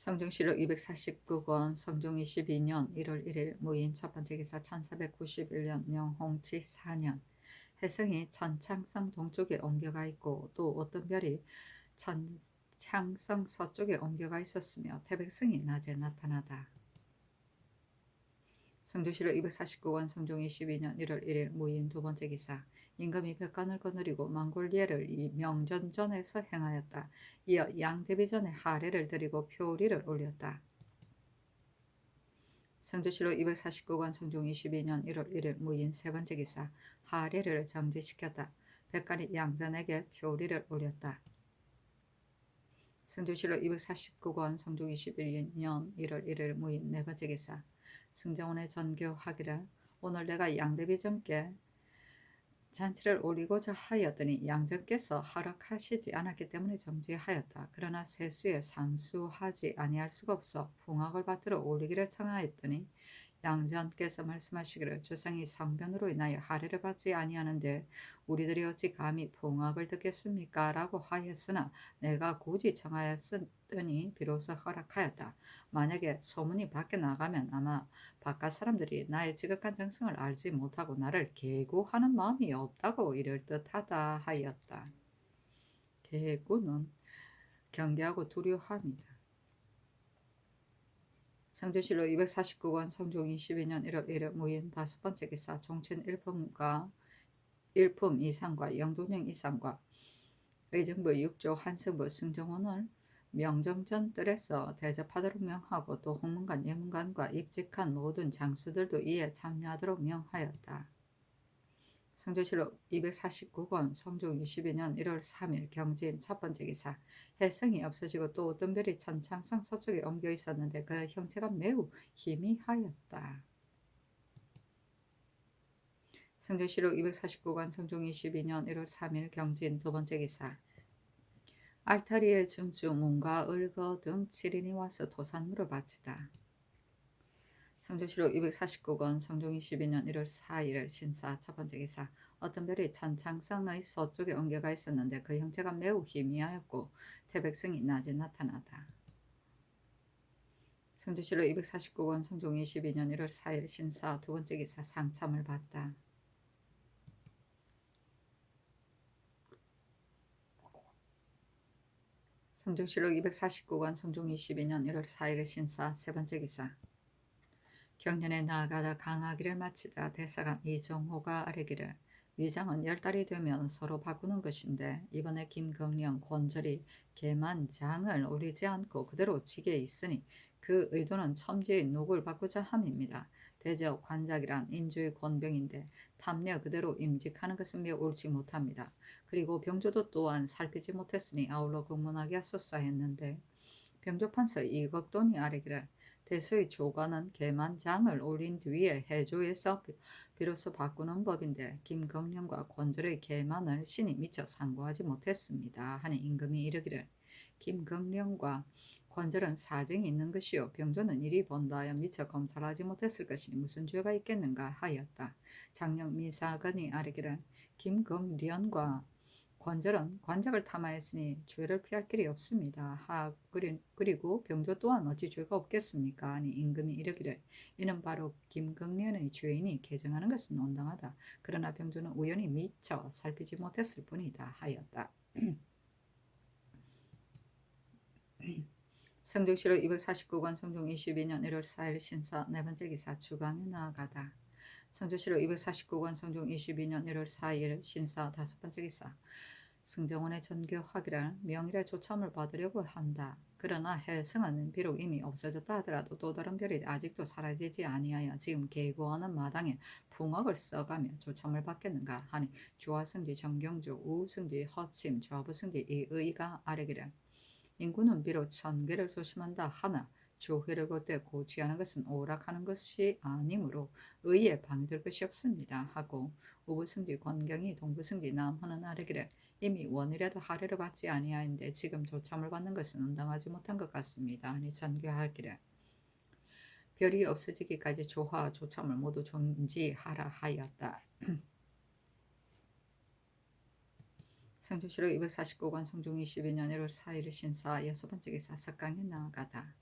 성종실록 249권 성종 22년 1월 1일 무인 첫 번째 기사 1491년 명홍치 4년 해성이 천창성 동쪽에 옮겨가 있고 또 어떤 별이 천창성 서쪽에 옮겨가 있었으며 태백성이 낮에 나타나다. 성조실록 249권 성종 22년 1월 1일 무인 두 번째 기사 임금이 백관을 거느리고 망골리에를 이 명전전에서 행하였다. 이어 양대비전에 하례를 드리고 표리를 올렸다. 성조실록 249권 성종 22년 1월 1일 무인 세 번째 기사 하례를 정지시켰다. 백관이 양전에게 표리를 올렸다. 성조실록 249권 성종 21년 1월 1일 무인 네 번째 기사 승정원의 전교하기를 오늘 내가 양대비전께 잔치를 올리고자 하였더니 양전께서 허락하시지 않았기 때문에 정지하였다. 그러나 세수에 상수하지 아니할 수가 없어 풍악을 받들어 올리기를 청하였더니 양전께서 말씀하시기를 주상이 상변으로 인하여 하례를 받지 아니하는데 우리들이 어찌 감히 풍악을 듣겠습니까? 라고 하였으나 내가 굳이 청하였으니 비로소 허락하였다. 만약에 소문이 밖에 나가면 아마 바깥 사람들이 나의 지극한 정성을 알지 못하고 나를 계고하는 마음이 없다고 이를 듯하다 하였다. 계고는 경계하고 두려워합니다. 성조실록 249권 성종 22년 1월 1일 무인 다섯 번째 기사 종친 일품 이상과 영도령 이상과 의정부 6조 한승부 승정원을 명정전 뜰에서 대접하도록 명하고 또 홍문관, 예문관과 입직한 모든 장수들도 이에 참여하도록 명하였다. 성조실록 249권 성종 22년 1월 3일 경진 첫 번째 기사 해성이 없어지고 또 어떤 별이 천창성 서쪽에 옮겨 있었는데 그 형체가 매우 희미하였다. 성조실록 249권 성종 22년 1월 3일 경진 두 번째 기사 알타리에 중주, 문과, 을거 등 7인이 와서 도산물을 바치다. 성조실록 249권 성종 22년 1월 4일 신사 첫 번째 기사 어떤 별이 천창성의 서쪽에 옮겨가 있었는데 그 형체가 매우 희미하였고 태백성이 낮에 나타나다. 성조실록 249권 성종 22년 1월 4일 신사 두 번째 기사 상참을 받다. 성조실록 249권 성종 22년 1월 4일 신사 세 번째 기사 경년에 나아가다 강하기를 마치자 대사관 이정호가 아뢰기를 위장은 10달이 되면 서로 바꾸는 것인데 이번에 김경련 권절이 계만장을 올리지 않고 그대로 직에 있으니 그 의도는 첨지의 녹을 바꾸자 함입니다. 대저 관작이란 인주의 권병인데 탐려 그대로 임직하는 것은 매우 옳지 못합니다. 그리고 병조도 또한 살피지 못했으니 아울러 공문하게 하소서 했는데 병조판서 이걱돈이 아뢰기를 대소의 조관은 계만장을 올린 뒤에 해조에서 비로소 바꾸는 법인데 김경련과 권절의 계만을 신이 미처 상고하지 못했습니다. 하니 임금이 이르기를 김경련과 권절은 사정이 있는 것이요 병조는 이리 본다하여 미처 검찰하지 못했을 것이니 무슨 죄가 있겠는가 하였다. 장령 미사건이 아뢰기를 김경련과 권절은 관작을 탐하였으니 죄를 피할 길이 없습니다. 그리고 병조 또한 어찌 죄가 없겠습니까? 아니 임금이 이르기를 이는 바로 김경련의 죄인이 개정하는 것은 온당하다. 그러나 병조는 우연히 미처 살피지 못했을 뿐이다 하였다. 성종실록 249권 성종 22년 1월 4일 신사 네 번째 기사 주강에 나아가다. 성조실록 249권 성종 22년 1월 4일 신사 다섯 번째 기사 승정원의 전교하기를 명일에 조참을 받으려고 한다. 그러나 해성은 비록 이미 없어졌다 하더라도 또 다른 별이 아직도 사라지지 아니하여 지금 계고하는 마당에 풍악을 써가며 조참을 받겠는가 하니 주화승지 정경주 우승지 허침 좌부승지 이의가 아뢰기를 인구는 비록 천계를 조심한다 하나 조회를 볼 때 고취하는 것은 오락하는 것이 아니므로 의에 방해될 것이 없습니다 하고 우부승지 권경이 동부승지 남헌은 아뢰기를 이미 원이라도 하례를 받지 아니하였는데 지금 조참을 받는 것은 응당하지 못한 것 같습니다 하니 전교하기를 별이 없어지기까지 조화와 조참을 모두 중지하라 하였다. 성조실록 249권 성종 22년 1월 4일 신사 여섯 번째 기사 석강에 나아가다.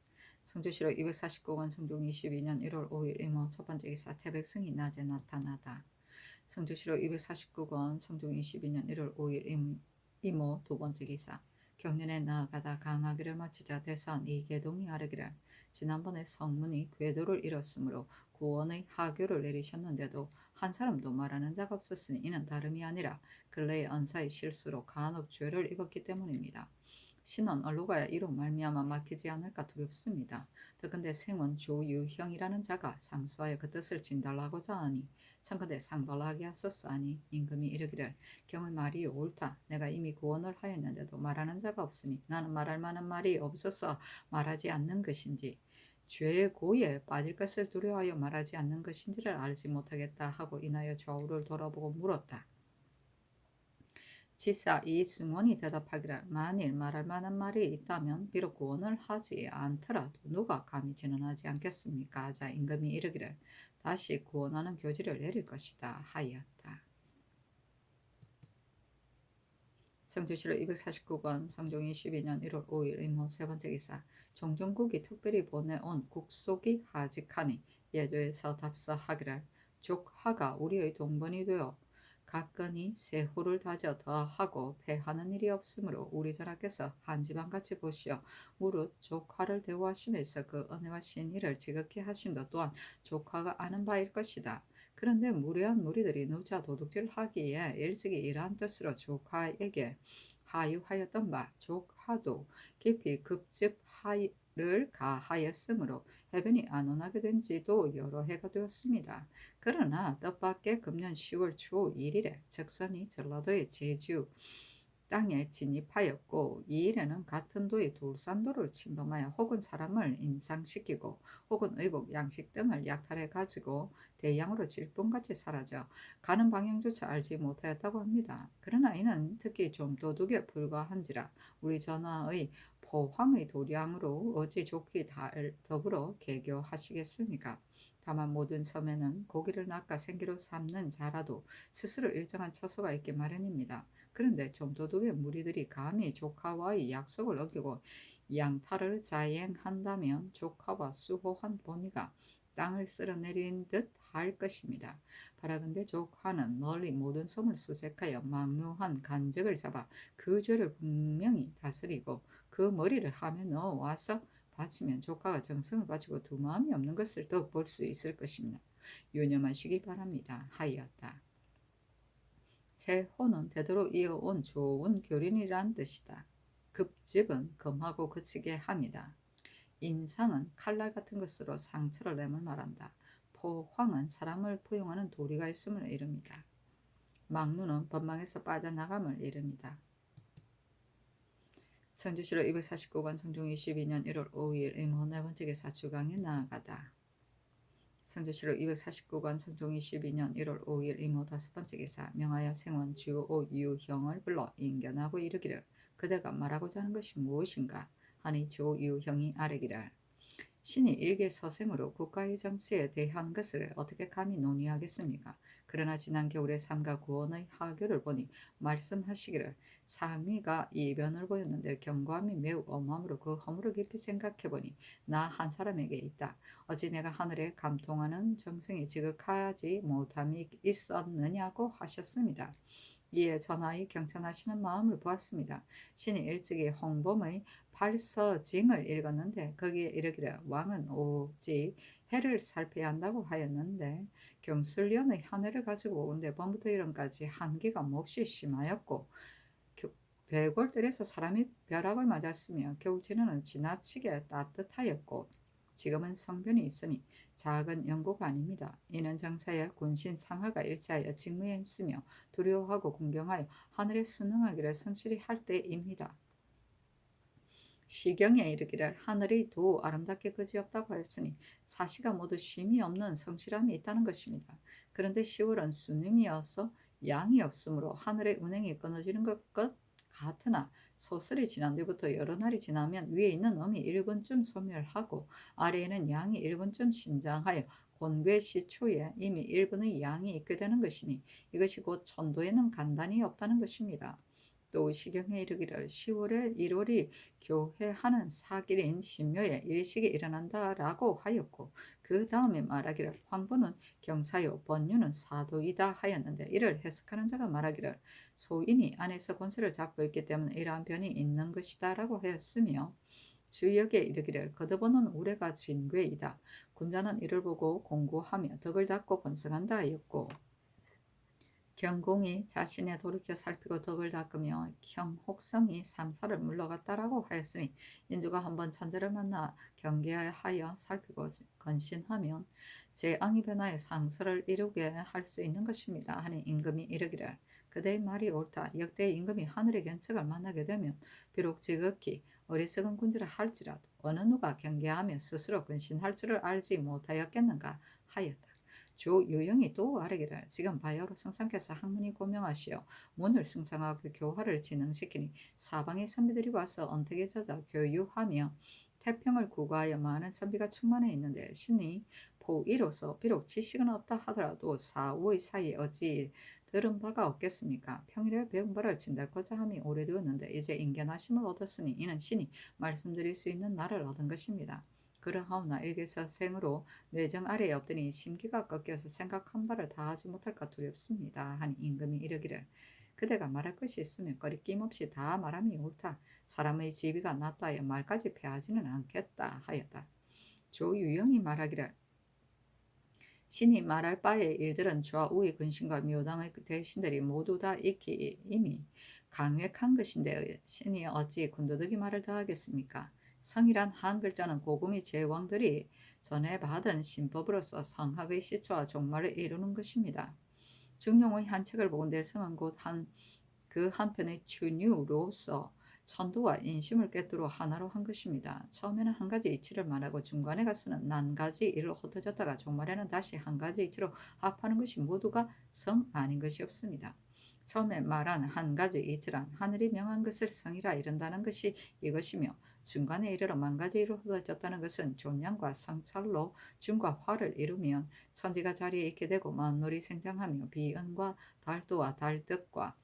성주시로 249권 성종 22년 1월 5일 이모 첫 번째 기사 태백승이 낮에 나타나다. 성주시로 249권 성종 22년 1월 5일 이모 두 번째 기사 경륜에 나아가다 강하기를 마치자 대사한 이계동이 아뢰기를 지난번에 성문이 궤도를 잃었으므로 구원의 하교를 내리셨는데도 한 사람도 말하는 자가 없었으니 이는 다름이 아니라 근래의 언사의 실수로 간혹 죄를 입었기 때문입니다. 신은 얼루가야 이로 말미암아 막히지 않을까 두렵습니다. 더근데 생원 조유형이라는 자가 상소하여 그 뜻을 진달라고자 하니 청컨대 상달하게 하소서하니 임금이 이르기를 경의 말이 옳다. 내가 이미 구원을 하였는데도 말하는 자가 없으니 나는 말할 만한 말이 없어서 말하지 않는 것인지 죄의 고에 빠질 것을 두려워하여 말하지 않는 것인지를 알지 못하겠다 하고 인하여 좌우를 돌아보고 물었다. 지사 이 승원이 대답하기를 만일 말할 만한 말이 있다면 비록 구원을 하지 않더라도 누가 감히 진언하지 않겠습니까? 하자 임금이 이르기를 다시 구원하는 교지를 내릴 것이다 하였다. 성주시로 249권 성종 22년 1월 5일 임호 세 번째 기사 종종국이 특별히 보내온 국속이 하직하니 예조에서 답사하기를 족하가 우리의 동번이 되어 각건이 세호를 다져 더하고 패하는 일이 없으므로 우리 전하께서 한 집안같이 보시어 무릇 족하를 대우하심에서 그 은혜와 신의를 지극히 하심도 또한 족하가 아는 바일 것이다. 그런데 무례한 무리들이 누차 도둑질하기에 일찍이 이러한 뜻으로 족하에게 하유하였던 바 족하도 깊이 급즙하를 가하였으므로 해변이 안온하게 된 지도 여러 해가 되었습니다. 그러나 뜻밖의 금년 10월 초 1일에 적선이 전라도의 제주 땅에 진입하였고 이 일에는 같은 도의 돌산도를 침범하여 혹은 사람을 인상시키고 혹은 의복, 양식 등을 약탈해 가지고 대양으로 질풍같이 사라져 가는 방향조차 알지 못하였다고 합니다. 그러나 이는 특히 좀 도둑에 불과한지라 우리 전하의 포항의 도량으로 어찌 좋게 더불어 개교하시겠습니까? 다만 모든 섬에는 고기를 낚아 생기로 삼는 자라도 스스로 일정한 처소가 있기 마련입니다. 그런데 좀 도둑의 무리들이 감히 조카와의 약속을 어기고 양탈을 자행한다면 조카와 수호한 본이가 땅을 쓸어내린 듯 할 것입니다. 바라건대 조카는 널리 모든 섬을 수색하여 망루한 간적을 잡아 그 죄를 분명히 다스리고 그 머리를 함에 넣어 와서 바치면 조카가 정성을 바치고 두 마음이 없는 것을 더 볼 수 있을 것입니다. 유념하시기 바랍니다. 하였다. 세호는 되도록 이어온 좋은 교린이란 뜻이다. 급집은 금하고 그치게 합니다. 인상은 칼날 같은 것으로 상처를 내물 말한다. 포황은 사람을 포용하는 도리가 있음을 이릅니다. 망루는 법망에서 빠져나감을 이릅니다. 성주시로 249권 성종 22년 1월 5일 임호 네 번째 기사 주강에 나아가다. 성주시로 249권 성종 22년 1월 5일 임호 다섯 번째 기사 명하여 생원 조유형을 불러 인견하고 이르기를 그대가 말하고자 하는 것이 무엇인가 하니 조유형이 아뢰기를 신이 일개 서생으로 국가의 정치에 대한 것을 어떻게 감히 논의하겠습니까? 그러나 지난 겨울에 삼가 구원의 하교를 보니 말씀하시기를 상위가 이변을 보였는데 경고함이 매우 엄함으로 그 허물을 깊이 생각해보니 나 한 사람에게 있다. 어찌 내가 하늘에 감통하는 정성이 지극하지 못함이 있었느냐고 하셨습니다. 이에 전하의 경천하시는 마음을 보았습니다. 신이 일찍이 홍범의 팔서징을 읽었는데 거기에 이르기를 왕은 오직 해를 살펴야 한다고 하였는데 경술련의 한 해를 가지고 오는데 봄부터 여름까지 한기가 몹시 심하였고 대궐들에서 사람이 벼락을 맞았으며 겨울지는 지나치게 따뜻하였고 지금은 성변이 있으니 작은 영고가 아닙니다. 이는 정사의 군신 상하가 일치하여 직무에 힘쓰며 두려워하고 공경하여 하늘에 순응하기를 성실히 할 때입니다. 시경에 이르기를 하늘이 도 아름답게 그지없다고 하였으니 사시가 모두 쉼이 없는 성실함이 있다는 것입니다. 그런데 10월은 수님이어서 양이 없으므로 하늘의 운행이 끊어지는 것 같으나 소설이 지난 뒤부터 여러 날이 지나면 위에 있는 음이 1분쯤 소멸하고 아래에는 양이 1분쯤 신장하여 곤괴 시초에 이미 1분의 양이 있게 되는 것이니 이것이 곧 천도에는 간단히 없다는 것입니다. 또 시경에 이르기를 10월에 1월이 교회하는 사길인 신묘에 일식이 일어난다라고 하였고 그 다음에 말하기를 황보는 경사요 번유는 사도이다 하였는데 이를 해석하는 자가 말하기를 소인이 안에서 권세를 잡고 있기 때문에 이러한 변이 있는 것이다 라고 하였으며 주역에 이르기를 거듭오는 우레가 진괴이다. 군자는 이를 보고 공고하며 덕을 닦고 번성한다 하였고 경공이 자신의 돌이켜 살피고 덕을 닦으며 경혹성이 삼사를 물러갔다라고 하였으니 인주가 한번 천재를 만나 경계하여 살피고 건신하면 재앙이 변하여 상설을 이루게 할 수 있는 것입니다. 하니 임금이 이르기를 그대의 말이 옳다. 역대 임금이 하늘의 견책을 만나게 되면 비록 지극히 어리석은 군주라 할지라도 어느 누가 경계하며 스스로 근신할 줄을 알지 못하였겠는가 하였다. 조유영이 또 아뢰기를 지금 바야흐로 성상께서 학문이 고명하시어 문을 승상하고 교화를 진흥시키니 사방의 선비들이 와서 언택에 젖어 교유하며 태평을 구가하여 많은 선비가 충만해 있는데 신이 포이로서 비록 지식은 없다 하더라도 사우의 사이에 어찌 들은 바가 없겠습니까? 평일에 배운 바를 진달고자 함이 오래되었는데 이제 인견하심을 얻었으니 이는 신이 말씀드릴 수 있는 날을 얻은 것입니다. 그러하오나 일개서 생으로 뇌정 아래에 없더니 심기가 꺾여서 생각한 바를 다 하지 못할까 두렵습니다. 하니 임금이 이르기를 그대가 말할 것이 있으면 거리낌 없이 다 말함이 옳다. 사람의 지위가 낮다 하여 말까지 패하지는 않겠다 하였다. 조유영이 말하기를 신이 말할 바의 일들은 좌우의 근신과 묘당의 대신들이 모두 다 익히 이미 강획한 것인데 신이 어찌 군더더기 말을 다 하겠습니까? 성이란 한 글자는 고금이 제왕들이 전에 받은 신법으로서 성학의 시초와 종말을 이루는 것입니다. 중용의 한 책을 보건대 성은 곧 그 한편의 추뉴로서 천도와 인심을 꿰뚫어 하나로 한 것입니다. 처음에는 한 가지 이치를 말하고 중간에 가서는 난 가지 일로 흩어졌다가 종말에는 다시 한 가지 이치로 합하는 것이 모두가 성 아닌 것이 없습니다. 처음에 말한 한 가지 이치란 하늘이 명한 것을 성이라 이른다는 것이 이것이며 중간에 이르러 만 가지로 흩어졌다는 것은 존양과 성찰로 중과 화를 이루면 천지가 자리에 있게 되고 만물이 생장하며 비은과 달도와 달뜻과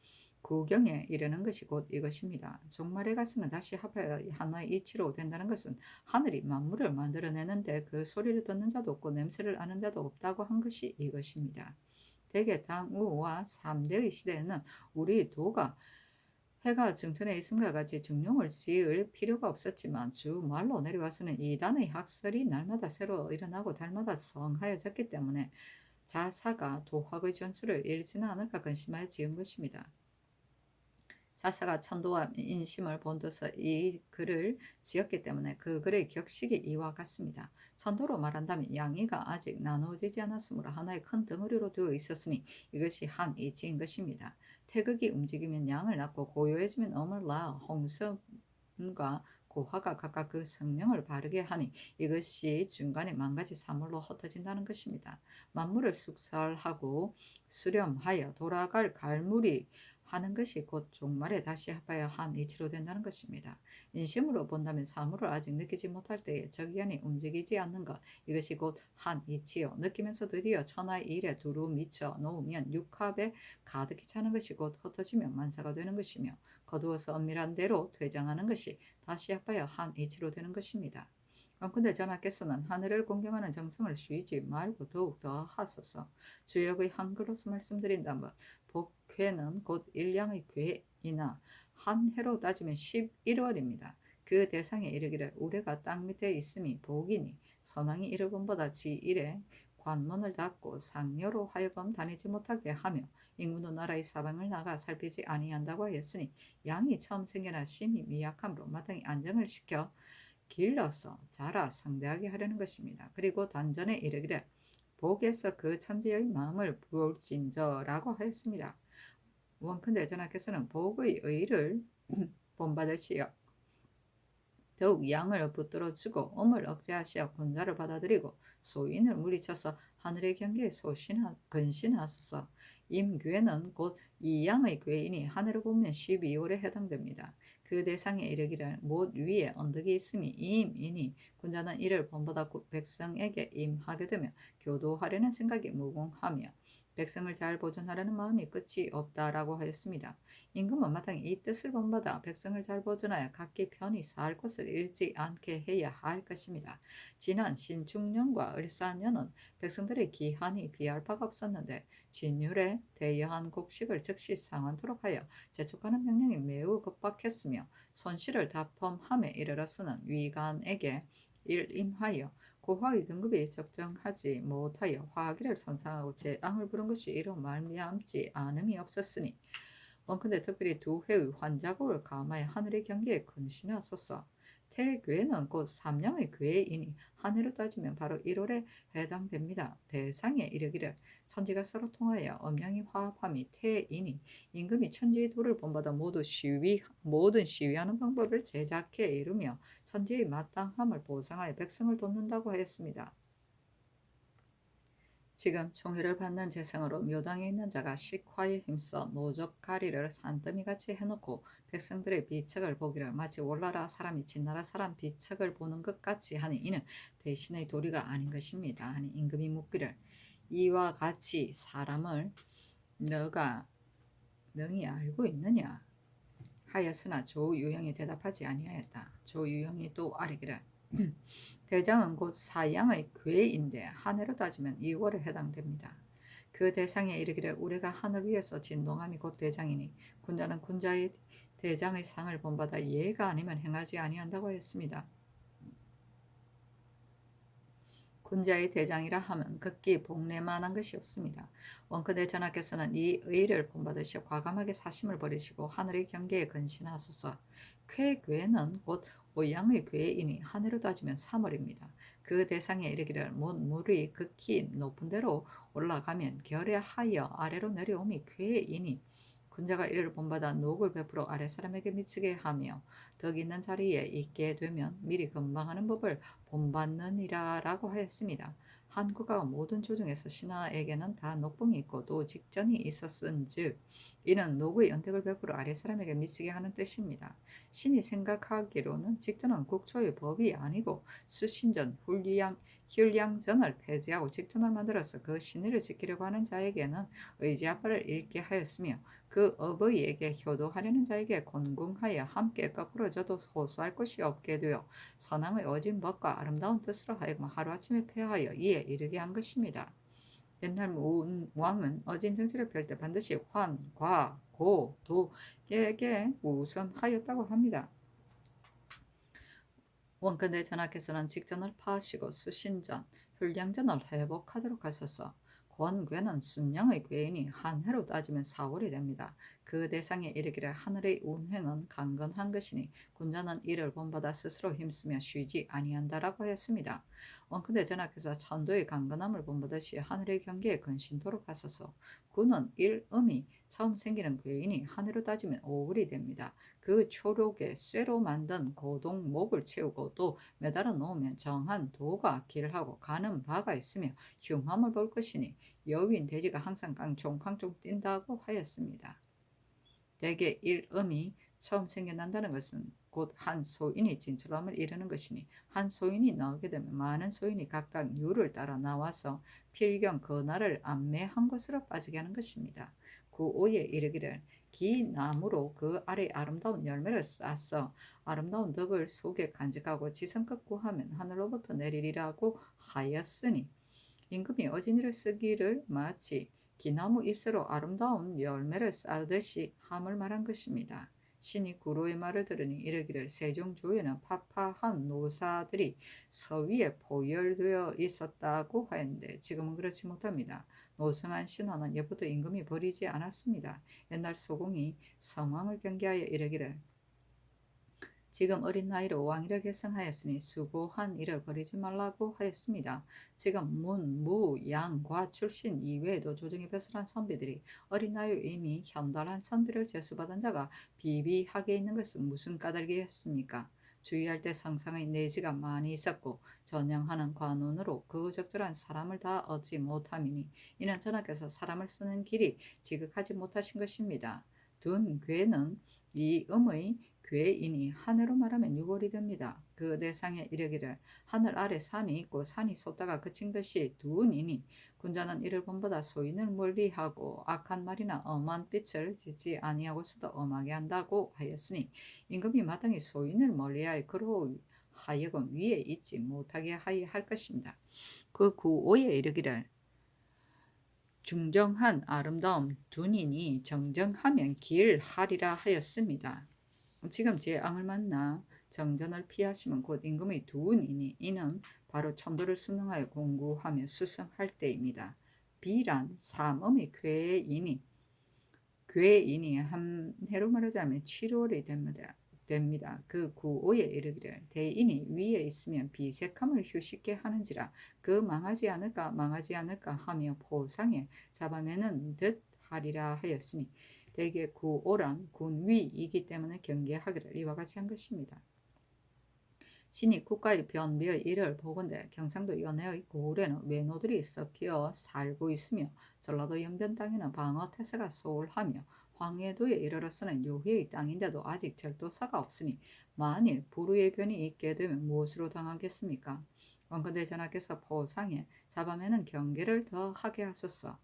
구경에 이르는 것이 곧 이것입니다. 종말에 가서는 다시 합하여 하나의 이치로 된다는 것은 하늘이 만물을 만들어내는데 그 소리를 듣는 자도 없고 냄새를 아는 자도 없다고 한 것이 이것입니다. 대개 당우와 3대의 시대에는 우리 도가 해가 증천에 있음과 같이 증용을 지을 필요가 없었지만 주말로 내려와서는 이단의 학설이 날마다 새로 일어나고 달마다 성하여졌기 때문에 자사가 도학의 전수를 잃지는 않을까 근심하여 지은 것입니다. 자사가 천도와 인심을 본떠서 이 글을 지었기 때문에 그 글의 격식이 이와 같습니다. 천도로 말한다면 양이가 아직 나누어지지 않았으므로 하나의 큰 덩어리로 되어 있었으니 이것이 한 이치인 것입니다. 태극이 움직이면 양을 낳고 고요해지면 엄을 낳아 홍성과 고화가 각각 그 성명을 바르게 하니 이것이 중간에 만 가지 사물로 흩어진다는 것입니다. 만물을 숙살하고 수렴하여 돌아갈 갈물이 하는 것이 곧 종말에 다시 합하여 한 이치로 된다는 것입니다. 인심으로 본다면 사물을 아직 느끼지 못할 때에 적연이 움직이지 않는 것 이것이 곧 한 이치요 느끼면서 드디어 천하의 일에 두루 미쳐 놓으면 육합에 가득히 차는 것이 곧 흩어지며 만사가 되는 것이며 거두어서 엄밀한 대로 퇴장하는 것이 다시 합하여 한 이치로 되는 것입니다. 근데 전하께서는 하늘을 공경하는 정성을 쉬지 말고 더욱 더 하소서. 주역의 한글로서 말씀드린다면 복회는 곧 일량의 괴이나 한 해로 따지면 11월입니다. 그 대상에 이르기를 우레가 땅 밑에 있음이 복이니 선왕이 이르건보다 지1에 관문을 닫고 상여로 하여금 다니지 못하게 하며 인구도 나라의 사방을 나가 살피지 아니한다고 하였으니 양이 처음 생겨나 심히 미약함으로 마땅히 안정을 시켜 길러서 자라 성대하게 하려는 것입니다. 그리고 단전에 이르기를 복에서 그 천지의 마음을 부을진저라고 하였습니다. 원컨대 전하께서는 복의 의를 본받으시어 더욱 양을 붙들어주고 엄을 억제하시어 군자를 받아들이고 소인을 물리쳐서 하늘의 경계에 근신하소서. 임괴는 곧 이 양의 괴인이 하늘을 보면 12월에 해당됩니다. 그 대상에 이르기를 못 위에 언덕이 있음이 임이니 군자는 이를 본보다 백성에게 임하게 되며 교도하려는 생각이 무궁하며 백성을 잘 보존하려는 마음이 끝이 없다라고 하였습니다. 임금은 마땅히 이 뜻을 본받아 백성을 잘 보존하여 각기 편히 살 곳을 잃지 않게 해야 할 것입니다. 지난 신축년과 을사년은 백성들의 기한이 비할 바가 없었는데 진율에 대여한 곡식을 즉시 상환토록 하여 재촉하는 명령이 매우 급박했으며 손실을 다펌함에 이르렀으는 위관에게 일임하여 고화의 등급이 적정하지 못하여 화기를 선상하고 재앙을 부른 것이 이로 말미암지 않음이 없었으니 원컨대 특별히 두 해의 환자곡을 감하여 하늘의 경계에 근신하소서. 태괴는 곧 삼양의 괴이니 한해로 따지면 바로 1월에 해당됩니다. 대상에 이르기를 천지가 서로 통하여 엄양이 화합함이 태이니 임금이 천지의 도를 본받아 모든 시위하는 방법을 제작해 이루며 천지의 마땅함을 보상하여 백성을 돕는다고 하였습니다. 지금 총애를 받는 재성으로 묘당에 있는 자가 식화에 힘써 노적가리를 산더미같이 해놓고 백성들의 비척을 보기를 마치 올나라 사람이 진나라 사람 비척을 보는 것 같이 하니 이는 대신의 도리가 아닌 것입니다. 하니 임금이 묻기를 이와 같이 사람을 너가 능히 알고 있느냐 하였으나 조유형이 대답하지 아니하였다. 조유형이 또 아뢰기를 대장은 곧 사양의 괴인데 한해로 따지면 2월에 해당됩니다. 그 대상에 이르기를 우리가 하늘 위에서 진동함이 곧 대장이니 군자는 군자의 대장의 상을 본받아 예가 아니면 행하지 아니한다고 했습니다. 군자의 대장이라 하면 극기 복례만한 것이 없습니다. 원컨대 전하께서는 이 의를 본받으시어 과감하게 사심을 버리시고 하늘의 경계에 근신하소서. 쾌괴는 곧 오양의 괴이니 하늘로 따지면 3월입니다. 그 대상에 이르기를 물이 극히 높은 데로 올라가면 결의하여 아래로 내려옴이 괴이니 군자가 이를 본받아 녹을 베풀어 아래 사람에게 미치게 하며 덕 있는 자리에 있게 되면 미리 건방하는 법을 본받느니라라고 하였습니다. 한국과 모든 조중에서 신하에게는 다 녹봉이 있고 또 직전이 있었은즉 이는 녹의 은택을 베풀어 아래 사람에게 미치게 하는 뜻입니다. 신이 생각하기로는 직전은 국초의 법이 아니고 수신전, 율량전을 폐지하고 직전을 만들어서 그 신의를 지키려고 하는 자에게는 의지아빠를 잃게 하였으며 그 어버이에게 효도하려는 자에게 곤궁하여 함께 거꾸로 져도 호소할 것이 없게 되어 선왕의 어진 법과 아름다운 뜻으로 하여금 하루아침에 폐하여 이에 이르게 한 것입니다. 옛날 왕은 어진 정치를 펼 때 반드시 환, 과, 고, 도에게 우선하였다고 합니다. 원컨대 전하께서는 직전을 파하시고 수신전, 율량전을 회복하도록 하소서. 권괴는 순양의 괴인이 한 해로 따지면 4월이 됩니다. 그 대상에 이르기를 하늘의 운행은 강건한 것이니 군자는 이를 본받아 스스로 힘쓰며 쉬지 아니한다라고 했습니다. 원컨대 전하께서 천도의 강건함을 본받으시 하늘의 경계에 근신토록 하소서. 군은 일음이 처음 생기는 괴인이 한 해로 따지면 5월이 됩니다. 그 초록에 쇠로 만든 고동목을 채우고 또 매달아 놓으면 정한 도가 길하고 가는 바가 있으며 흉함을 볼 것이니 여윈 돼지가 항상 깡총깡총 뛴다고 하였습니다. 대개 일음이 처음 생겨난다는 것은 곧 한 소인이 진출함을 이르는 것이니 한 소인이 나오게 되면 많은 소인이 각각 유를 따라 나와서 필경 그 날을 안매한 것으로 빠지게 하는 것입니다. 그5에 이르기를 기 나무로 그 아래 아름다운 열매를 쌓아서 아름다운 덕을 속에 간직하고 지성껏 구하면 하늘로부터 내리리라고 하였으니 임금이 어진이를 쓰기를 마치 기나무 잎새로 아름다운 열매를 쌓듯이 함을 말한 것입니다. 신이 구로의 말을 들으니 이르기를 세종조에는 파파한 노사들이 서위에 포열되어 있었다고 하였는데 지금은 그렇지 못합니다. 노성한 신하는 예부터 임금이 버리지 않았습니다. 옛날 소공이 성왕을 경계하여 이르기를 지금 어린 나이로 왕위를 계승하였으니 수고한 일을 버리지 말라고 하였습니다. 지금 문, 무, 양, 과 출신 이외에도 조정에 배설한 선비들이 어린 나이로 이미 현달한 선비를 제수받은 자가 비비하게 있는 것은 무슨 까닭이었습니까? 주의할 때 상상의 내지가 많이 있었고 전형하는 관운으로 그 적절한 사람을 다 얻지 못함이니 이는 전하께서 사람을 쓰는 길이 지극하지 못하신 것입니다. 둔 괴는 이 음의 괴인이 하늘로 말하면 6월이 됩니다. 그 대상에 이르기를 하늘 아래 산이 있고 산이 솟다가 그친 것이 두운이니 군자는 이를 본보다 소인을 멀리하고 악한 말이나 엄한 빛을 짓지 아니하고서도 엄하게 한다고 하였으니 임금이 마땅히 소인을 멀리하여 그로 하여금 위에 있지 못하게 할 것입니다. 그 구오에 이르기를 중정한 아름다움 둔이니 정정하면 길하리라 하였습니다. 지금 재앙을 만나 정전을 피하시면 곧 임금의 두운이니 이는 바로 천도를 순응하여 공구하며 수성할 때입니다. 비란 삼음의 괴인이 한 해로 말하자면 7월이 됩니다. 그 구오에 이르기를 대인이 위에 있으면 비색함을 휴식게 하는지라 그 망하지 않을까 하며 포상에 잡아매는 듯 하리라 하였으니 대개 구오란 군 위이기 때문에 경계하기를 이와 같이 한 것입니다. 신이 국가의 변비의 일을 보건대 경상도 연해의 고을에는 외노들이 섞여 살고 있으며 전라도 연변 땅에는 방어 태세가 소홀하며 황해도에 이르러서는 요희의 땅인데도 아직 절도사가 없으니 만일 불의의 변이 있게 되면 무엇으로 당하겠습니까? 원컨대 전하께서 포상에 잡아매는 경계를 더 하게 하소서.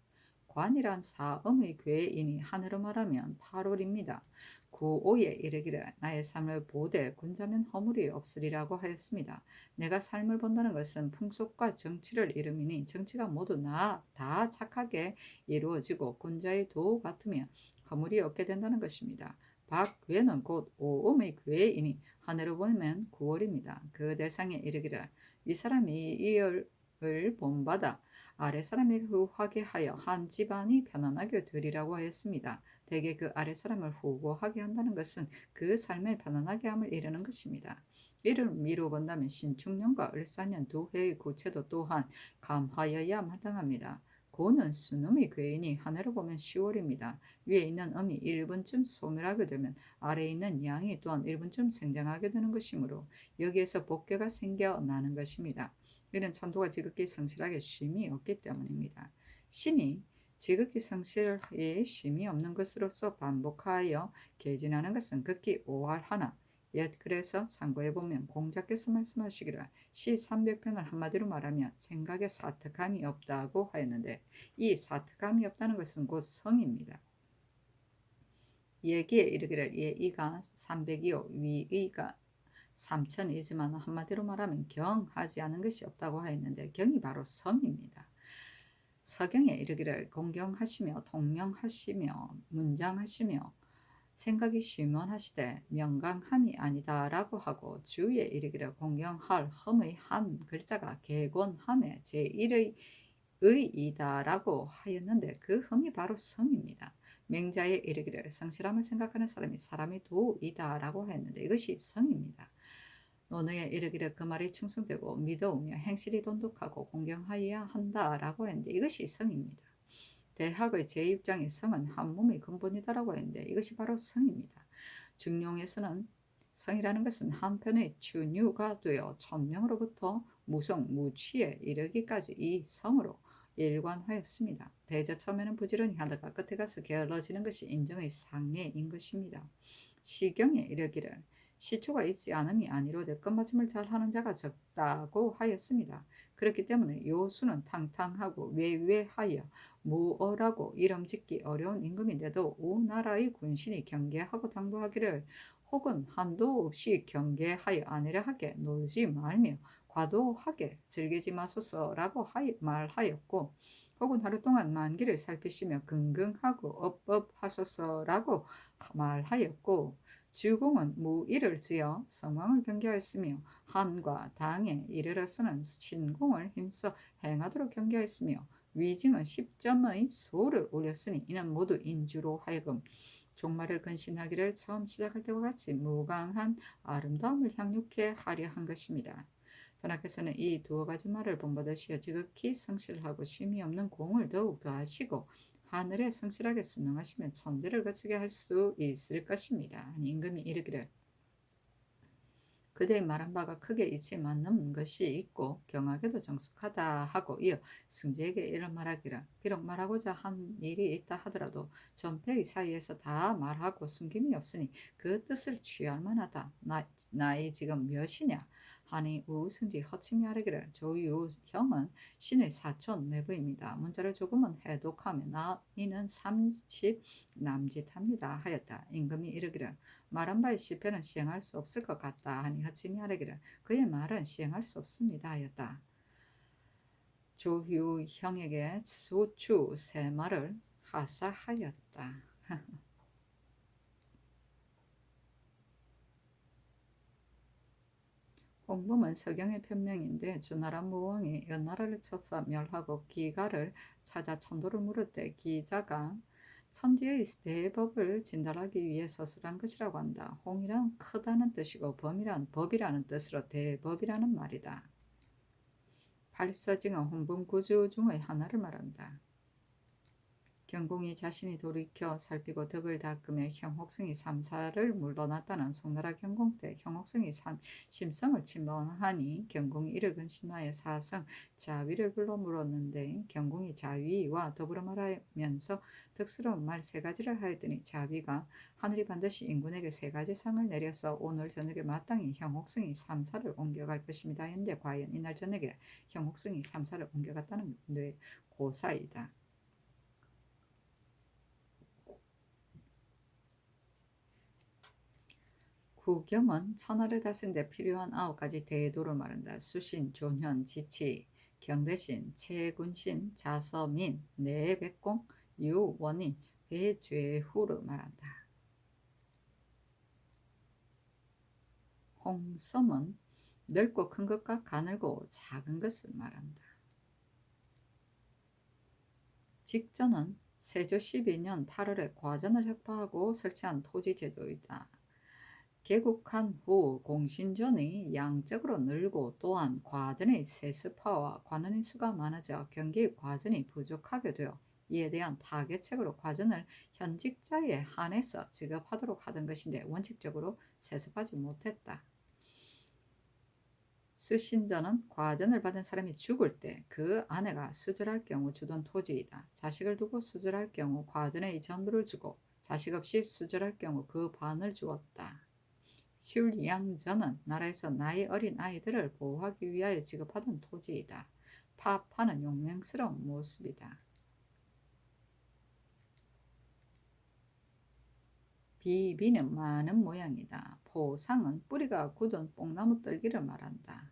관이란 사음의 괴인이 하늘로 말하면 8월입니다. 구오에 이르기를 나의 삶을 보되 군자면 허물이 없으리라고 하였습니다. 내가 삶을 본다는 것은 풍속과 정치를 이름이니 정치가 모두 다 착하게 이루어지고 군자의 도 같으면 허물이 없게 된다는 것입니다. 박괴는 곧 오음의 괴이니 하늘로 보면 9월입니다. 그 대상에 이르기를 이 사람이 이을 본받아 아래 사람이 후하게 하여 한 집안이 편안하게 되리라고 하였습니다. 대개 그 아래 사람을 후보하게 한다는 것은 그 삶의 편안하게 함을 이르는 것입니다. 이를 미루 본다면 신축년과 을사년 두 해의 구체도 또한 감하여야 마땅합니다. 고는 순음의 괴인이 하늘을 보면 10월입니다. 위에 있는 음이 1분쯤 소멸하게 되면 아래에 있는 양이 또한 1분쯤 생장하게 되는 것이므로 여기에서 복괴가 생겨나는 것입니다. 이는 천도가 지극히 성실하게 쉼이 없기 때문입니다. 신이 지극히 성실에 쉼이 없는 것으로서 반복하여 개진하는 것은 극히 오할하나 그래서 상고에 보면 공자께서 말씀하시기를 시 300편을 한마디로 말하면 생각에 사특함이 없다고 하였는데 이 사특함이 없다는 것은 곧 성입니다. 예기에 이르기를 예의가 300이요 위의가 3000이지만 한마디로 말하면 경하지 않은 것이 없다고 하였는데 경이 바로 성입니다. 서경에 이르기를 공경하시며 통명하시며 문장하시며 생각이 쉬면하시되 명강함이 아니다라고 하고 주위에 이르기를 공경할 험의 한 글자가 개곤함의 제1의 의이다라고 하였는데 그 험이 바로 성입니다. 맹자에 이르기를 성실함을 생각하는 사람이 사람이 도이다라고 하였는데 이것이 성입니다. 논어에 이르기를 그 말이 충성되고 믿어오며 행실이 돈독하고 공경하여야 한다라고 했는데 이것이 성입니다. 대학의 제6장의 성은 한 몸의 근본이다라고 했는데 이것이 바로 성입니다. 중용에서는 성이라는 것은 한편의 추유가 되어 천명으로부터 무성, 무취에 이르기까지 이 성으로 일관하였습니다. 대저 처음에는 부지런히 하다가 끝에 가서 게을러지는 것이 인정의 상례인 것입니다. 시경에 이르기를 시초가 있지 않음이 아니로되 끝마침을 잘하는 자가 적다고 하였습니다. 그렇기 때문에 요수는 탕탕하고 외외하여 무어라고 이름 짓기 어려운 임금인데도 우나라의 군신이 경계하고 당부하기를 혹은 한도 없이 경계하여 안일하게 놀지 말며 과도하게 즐기지 마소서라고 말하였고 혹은 하루 동안 만기를 살피시며 긍긍하고 업업하소서라고 말하였고 주공은 무일을 지어 성왕을 경계하였으며 한과 당에 이르러서는 신공을 힘써 행하도록 경계하였으며 위증은 10점의 소를 올렸으니 이는 모두 인주로 하여금 종말을 근신하기를 처음 시작할 때와 같이 무강한 아름다움을 향유케 하려 한 것입니다. 전하께서는 이 두어 가지 말을 본받으시어 지극히 성실하고 쉼이 없는 공을 더욱 더하시고 하늘에 성실하게 순응하시면 천대를 거치게 할 수 있을 것입니다. 임금이 이르기를 그대의 말한 바가 크게 이치 맞는 것이 있고 경하게도 정숙하다 하고 이어 승재에게 이런 말하기를 비록 말하고자 한 일이 있다 하더라도 전폐의 사이에서 다 말하고 숨김이 없으니 그 뜻을 취할 만하다. 나이 지금 몇이냐 하니 우승지 허침이 아뢰기를 조유형은 신의 사촌 매부입니다. 문자를 조금은 해독하며 나이는 30 남짓합니다 하였다. 임금이 이르기를 말한 바의 시편은 시행할 수 없을 것 같다 하니 허침이 아뢰기를 그의 말은 시행할 수 없습니다 하였다. 조유형에게 수추 세 말을 하사하였다. 홍범은 서경의 편명인데 주나라 무왕이 연나라를 쳐서 멸하고 기가를 찾아 천도를 물을 때 기자가 천지의 대법을 진달하기 위해 서술한 것이라고 한다. 홍이란 크다는 뜻이고 범이란 법이라는 뜻으로 대법이라는 말이다. 발서징은 홍범구주 중의 하나를 말한다. 경공이 자신이 돌이켜 살피고 덕을 닦으며 형혹성이 삼사를 물러났다는 송나라 경공 때 형혹성이 심성을 침범하니 경공이 이를 근신하여 사성 자위를 불러 물었는데 경공이 자위와 더불어 말하면서 덕스러운 말 세 가지를 하였더니 자위가 하늘이 반드시 인군에게 세 가지 상을 내려서 오늘 저녁에 마땅히 형혹성이 삼사를 옮겨갈 것입니다. 했는데 과연 이날 저녁에 형혹성이 삼사를 옮겨갔다는 뇌 고사이다. 구경은 천하를 다스리는데 필요한 9가지 대도를 말한다. 수신, 존현, 지치, 경대신, 채군신, 자서민, 내백공, 유원인, 배죄후를 말한다. 홍섬은 넓고 큰 것과 가늘고 작은 것을 말한다. 직전은 세조 12년 8월에 과전을 혁파하고 설치한 토지제도이다. 개국한 후 공신전이 양적으로 늘고 또한 과전의 세습화와 관원의 수가 많아져 경기의 과전이 부족하게 되어 이에 대한 타개책으로 과전을 현직자에 한해서 지급하도록 하던 것인데 원칙적으로 세습하지 못했다. 수신전은 과전을 받은 사람이 죽을 때 그 아내가 수절할 경우 주던 토지이다. 자식을 두고 수절할 경우 과전의 전부를 주고 자식 없이 수절할 경우 그 반을 주었다. 휼양전은 나라에서 나이 어린 아이들을 보호하기 위하여 지급하던 토지이다. 파파는 용맹스러운 모습이다. 비비는 많은 모양이다. 포상은 뿌리가 굳은 뽕나무 떨기를 말한다.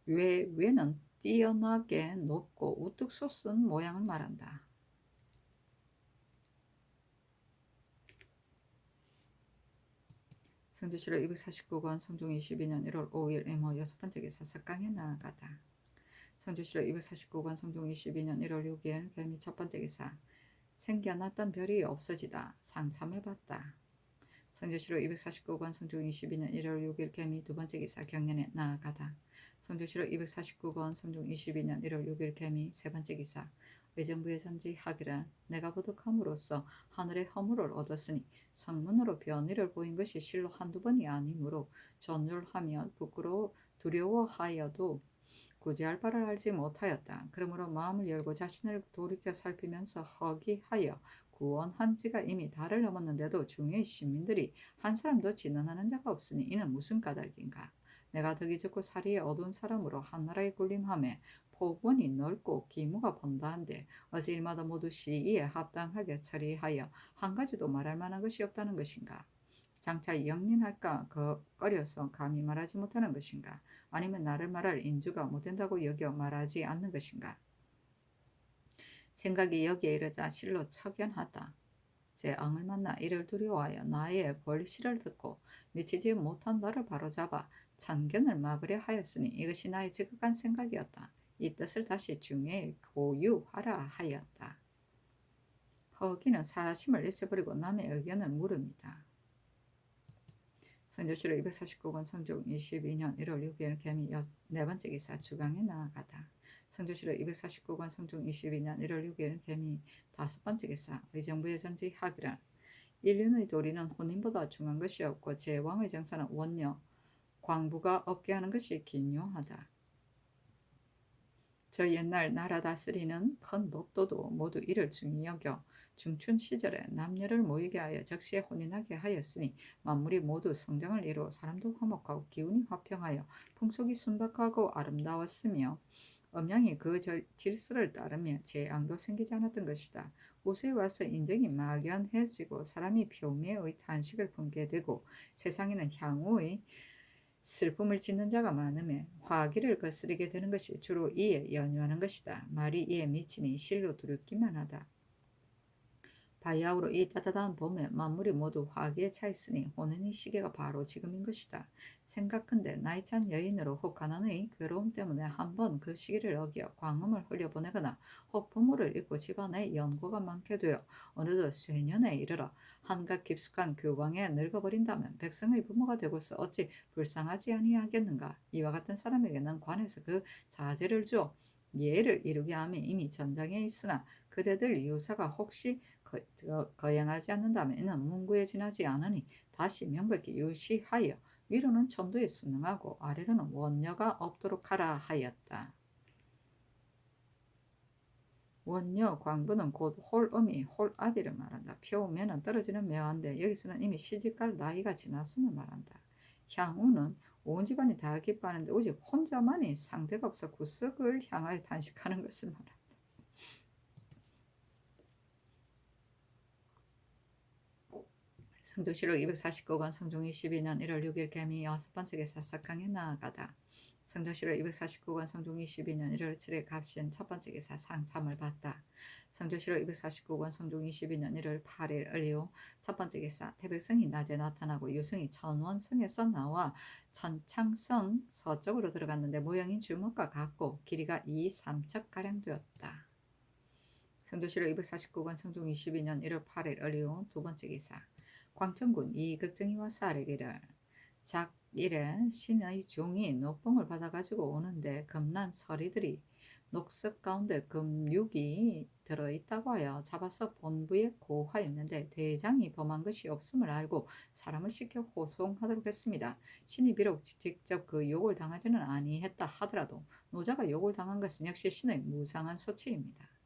외는 뛰어나게 높고 우뚝 솟은 모양을 말한다. 성주시로 249권 성종 22년 1월 5일 이모 6번째 기사 석강에 나아가다. 성주시로 249권 성종 22년 1월 6일 개미 첫번째 기사 생겨났던 별이 없어지다 상참해봤다. 성주시로 249권 성종 22년 1월 6일 개미 두번째 기사 경년에 나아가다. 성주시로 249권 성종 22년 1월 6일 개미 세번째 기사 의정부의 전지하기를 내가 보득함으로써 하늘의 허물을 얻었으니 성문으로 변의를 보인 것이 실로 한두 번이 아니므로 전율하며 두려워하여도 구제할 바를 알지 못하였다. 그러므로 마음을 열고 자신을 돌이켜 살피면서 허기하여 구원한 지가 이미 달을 넘었는데도 중의 시민들이 한 사람도 진언하는 자가 없으니 이는 무슨 까닭인가. 내가 덕이 적고 사리에 어두운 사람으로 한나라에 군림하며 폭원이 넓고 기무가 번다한데 어제 일마다 모두 시의에 합당하게 처리하여 한 가지도 말할 만한 것이 없다는 것인가. 장차 영린할까 꺼려서 감히 말하지 못하는 것인가. 아니면 나를 말할 인주가 못된다고 여겨 말하지 않는 것인가. 생각이 여기에 이르자 실로 척연하다. 제 앙을 만나 이를 두려워하여 나의 권시를 듣고 미치지 못한 나를 바로잡아 참견을 막으려 하였으니 이것이 나의 지극한 생각이었다. 이 뜻을 다시 중에 고유하라 하였다. 허기는 사심을 잊어버리고 남의 의견을 물음이다. 성조시로 249권 성종 22년 1월 6일 개미 네번째 기사 주강에 나아가다. 성조시로 249권 성종 22년 1월 6일 개미 다섯번째 기사 의정부의 전지하기를 인륜의 도리는 혼인보다 중한 것이 없고 제왕의 정사는 원녀, 광부가 없게 하는 것이 기묘하다. 저 옛날 나라 다스리는 큰 법도도 모두 이를 중히 여겨 중춘 시절에 남녀를 모이게 하여 적시에 혼인하게 하였으니 만물이 모두 성장을 이루어 사람도 화목하고 기운이 화평하여 풍속이 순박하고 아름다웠으며 음양이 그 질서를 따르며 재앙도 생기지 않았던 것이다. 후세에 와서 인정이 막연해지고 사람이 표미의 탄식을 품게 되고 세상에는 향후의 슬픔을 짓는 자가 많음에 화기를 거스르게 되는 것이 주로 이에 연유하는 것이다. 말이 이에 미치니 실로 두렵기만 하다. 바야흐로 이 따뜻한 봄에 만물이 모두 화기에 차 있으니 혼인의 시기가 바로 지금인 것이다. 생각컨대 나이 찬 여인으로 혹 가난의 괴로움 때문에 한번 그 시기를 어겨 광음을 흘려보내거나 혹 부모를 잃고 집안에 연고가 많게 되어 어느덧 쇠년에 이르러 한갓 깊숙한 교광에 늙어버린다면 백성의 부모가 되고서 어찌 불쌍하지 아니하겠는가. 이와 같은 사람에게는 관에서 그 자제를 주어 예를 이루게 함이 이미 전장에 있으나 그대들 유사가 혹시 거행하지 않는다면 이는 문구에 지나지 않으니 다시 명백히 유시하여 위로는 천도에 순응하고 아래로는 원녀가 없도록 하라 하였다. 원녀 광부는 곧 홀음이 홀아비를 말한다. 표면은 떨어지는 묘한데 여기서는 이미 시집갈 나이가 지났음을 말한다. 향우는 온 집안이 다 기뻐하는데 오직 혼자만이 상대가 없어 구석을 향하여 탄식하는 것을 말한다. 성조실록 249권 성종 22년 1월 6일 개미 6번째 기사 석강에 나아가다. 성조실록 249권 성종 22년 1월 7일 갑신 첫번째 기사 상참을 받다. 성조실록 249권 성종 22년 1월 8일 을요 첫번째 기사 태백성이 낮에 나타나고 유성이 천원성에서 나와 천창성 서쪽으로 들어갔는데 모양이 주먹과 같고 길이가 2, 3척가량 되었다. 성조실록 249권 성종 22년 1월 8일 을요 두번째 기사 광천군 이극정이 와서 아뢰기를 작일에 신의 종이 녹봉을 받아가지고 오는데 금난 서리들이 녹석 가운데 금육이 들어있다고 하여 잡아서 본부에 고하였는데 대장이 범한 것이 없음을 알고 사람을 시켜 호송하도록 했습니다. 신이 비록 직접 그 욕을 당하지는 아니했다 하더라도 노자가 욕을 당한 것은 역시 신의 무상한 소치입니다.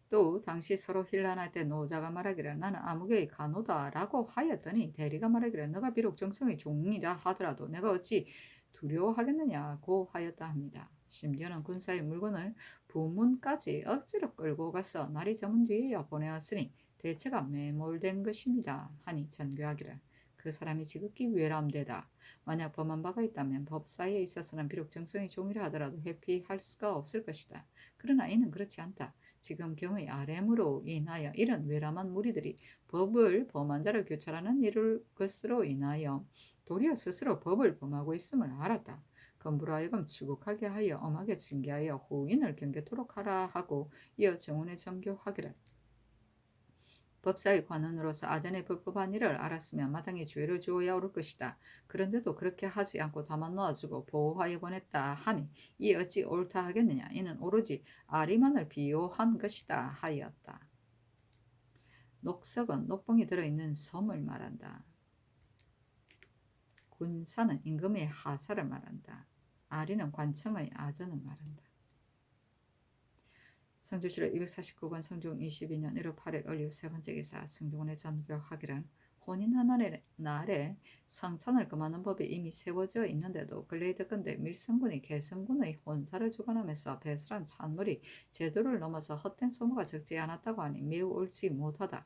또 당시 서로 힐난할 때 노자가 말하기를 나는 아무개의 간호다 라고 하였더니 대리가 말하기를 너가 비록 정성의 종이라 하더라도 내가 어찌 두려워하겠느냐고 하였다 합니다. 심지어는 군사의 물건을 부문까지 억지로 끌고 가서 날이 저문 뒤에야 보내었으니 대체가 매몰된 것입니다 하니 전교하기를 그 사람이 지극히 외람되다. 만약 범한 바가 있다면 법사에 있어서는 비록 정성의 종이라 하더라도 회피할 수가 없을 것이다. 그러나 이는 그렇지 않다. 지금 경의 아램으로 인하여 이런 외람한 무리들이 법을 범한 자를 교찰하는 일을 것으로 인하여 도리어 스스로 법을 범하고 있음을 알았다. 건부로 하여금 추국하게 하여 엄하게 징계하여 후인을 경계토록 하라 하고 이어 정원에 정교하기를 법사의 관원으로서 아전에 불법한 일을 알았으면 마땅히 죄를 주어야 옳을 것이다. 그런데도 그렇게 하지 않고 다만 놓아주고 보호하여 보냈다 하니 이 어찌 옳다 하겠느냐. 이는 오로지 아리만을 비호한 것이다 하였다. 녹석은 녹봉이 들어있는 섬을 말한다. 군사는 임금의 하사를 말한다. 아리는 관청의 아전을 말한다. 성조실록 249권 성종 22년 1월 8일 을유 세번째 기사 성종원의 전교하기를 혼인하는 날에 성찬을 금하는 법이 이미 세워져 있는데도 근래에 듣건대 밀성군이 개성군의 혼사를 주관하면서 배설한 찬물이 제도를 넘어서 헛된 소모가 적지 않았다고 하니 매우 옳지 못하다.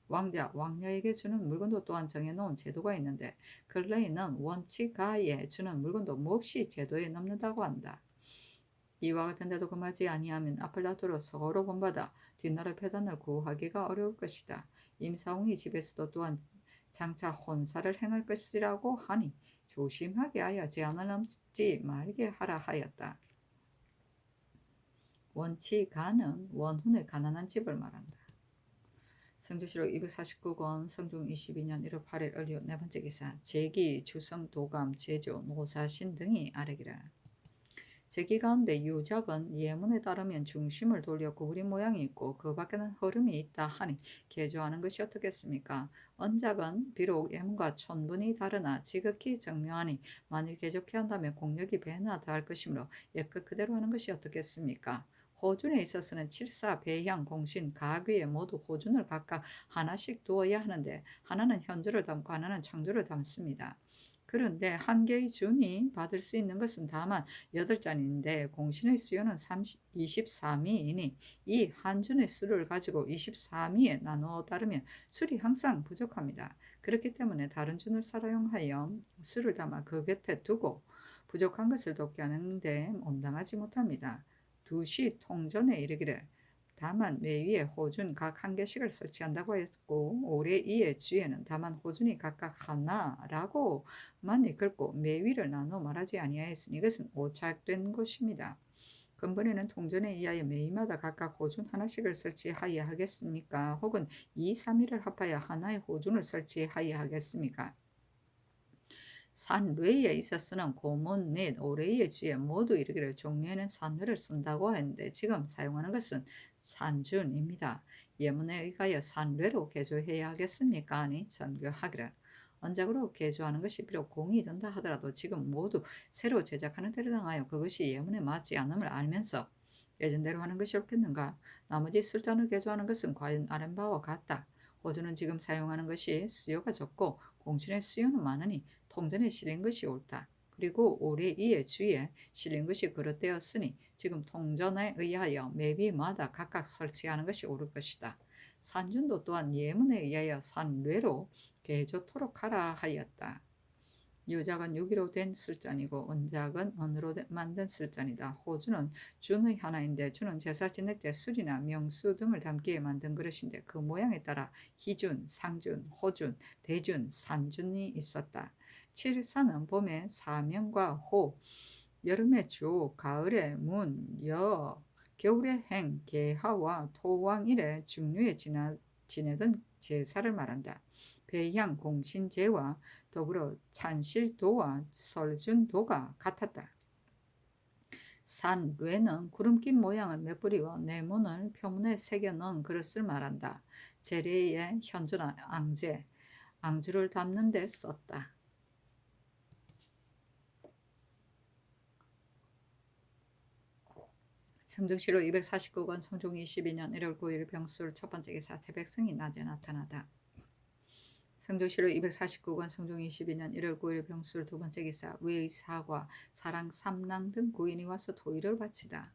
왕자, 왕녀에게 주는 물건도 또한 정해놓은 제도가 있는데 근래에는 원치가에 주는 물건도 몹시 제도에 넘는다고 한다. 이와 같은데도 금하지 아니하면 앞을 다투러 서로 본받아 뒷나라 패단을 구하기가 어려울 것이다. 임사홍이 집에서도 또한 장차 혼사를 행할 것이라고 하니 조심하게 하여 제한을 넘지 말게 하라 하였다. 원치가는 원훈의 가난한 집을 말한다. 성조실록 249권 성종 22년 1월 8일 을요 네번째 기사 제기, 주성, 도감, 제조, 노사신 등이 아뢰기를 제기 가운데 유적은 예문에 따르면 중심을 돌려 구부린 모양이 있고 그 밖에는 흐름이 있다 하니 개조하는 것이 어떻겠습니까? 언작은 비록 예문과 천분이 다르나 지극히 정묘하니 만일 개족해 한다면 공력이 배나 더할 것이므로 옛것 그대로 하는 것이 어떻겠습니까? 호준에 있어서는 칠사, 배향, 공신, 가귀에 모두 호준을 각각 하나씩 두어야 하는데 하나는 현주를 담고 하나는 창조를 담습니다. 그런데 한 개의 준이 받을 수 있는 것은 다만 8잔인데 공신의 수요는 23미이니 이 한 준의 수를 가지고 23미에 나누어 따르면 술이 항상 부족합니다. 그렇기 때문에 다른 준을 사용하여 술을 담아 그 곁에 두고 부족한 것을 돕게 하는데 온당하지 못합니다. 두시 통전에 이르기를 다만 매위에 호준 각 한 개씩을 설치한다고 했고 올해 이의 주에는 다만 호준이 각각 하나라고만 이끌고 매위를 나눠 말하지 아니하였으니 이것은 오착된 것입니다. 근본에는 통전에 의하여 매위마다 각각 호준 하나씩을 설치하여야 하겠습니까? 혹은 2, 3일을 합하여 하나의 호준을 설치하여야 하겠습니까? 산뢰에 있어서는 고문 및 오래의 주에 모두 이르기를 종류에는 산뢰를 쓴다고 했는데 지금 사용하는 것은 산준입니다. 예문에 의하여 산뢰로 개조해야 하겠습니까? 아니 전교하기를. 언작으로 개조하는 것이 비록 공이 든다 하더라도 지금 모두 새로 제작하는 데를 당하여 그것이 예문에 맞지 않음을 알면서 예전대로 하는 것이 옳겠는가? 나머지 술잔을 개조하는 것은 과연 아랫바와 같다. 호주는 지금 사용하는 것이 수요가 적고 공신의 수요는 많으니 통전에 실린 것이 옳다. 그리고 올해 이의 주에 실린 것이 그릇되었으니 지금 통전에 의하여 매비마다 각각 설치하는 것이 옳을 것이다. 산준도 또한 예문에 의하여 산뢰로 개조토록 하라 하였다. 유작은 유기로 된 술잔이고 은작은 은으로 만든 술잔이다. 호주는 준의 하나인데 준은 제사 지낼 때 술이나 명수 등을 담기에 만든 그릇인데 그 모양에 따라 희준, 상준, 호준, 대준, 산준이 있었다. 칠사는 봄에 사명과 호, 여름에 주, 가을에 문, 여, 겨울에 행, 개하와 토왕일에 중류에 지내던 제사를 말한다. 배향 공신제와 더불어 찬실도와 설준도가 같았다. 산뢰는 구름 낀 모양을 메뿌리와 네모를 표문에 새겨 넣은 그릇을 말한다. 재래의 현주나 앙제, 앙주를 담는 데 썼다. 성중시로 249권 성종 22년 1월 9일 병술 첫 번째 기사 태백성이 낮에 나타나다. 성조시로 249권 성종 22년 1월 9일 병술 두 번째 기사 위의 사과, 사랑, 삼랑 등 구인이 와서 도의를 바치다.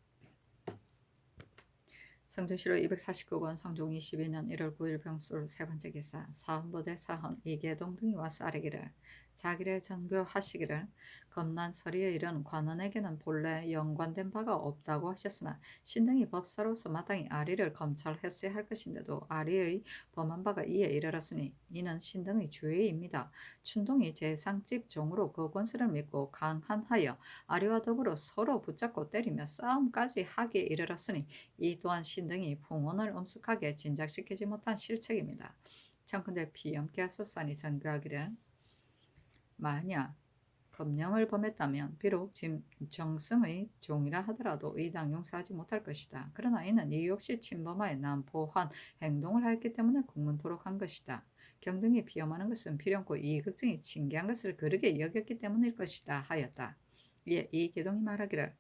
성조시로 249권 성종 22년 1월 9일 병술 세 번째 기사 사헌부대 사헌 이계동 등이 와서 아뢰기를 자기를 전교하시기를 검난서리에 이른 관원에게는 본래 연관된 바가 없다고 하셨으나 신등이 법사로서 마땅히 아리를 검찰했어야 할 것인데도 아리의 범한 바가 이에 이르렀으니 이는 신등의 주의입니다. 춘동이 제상집 종으로 그 권세를 믿고 강한하여 아리와 더불어 서로 붙잡고 때리며 싸움까지 하기에 이르렀으니 이 또한 신등이 풍원을 엄숙하게 진작시키지 못한 실책입니다. 청컨대 피엄께 하소서니 전교하기를 만약 법령을 범했다면 비록 정승의 종이라 하더라도 의당 용서하지 못할 것이다. 그러나 이는 이유 없이 침범하여 난포한 행동을 하였기 때문에 국문토록 한 것이다. 경등이 비엄하는 것은 필연코 이극증이 징계한 것을 그르게 여겼기 때문일 것이다 하였다. 이에 이계동이 말하기를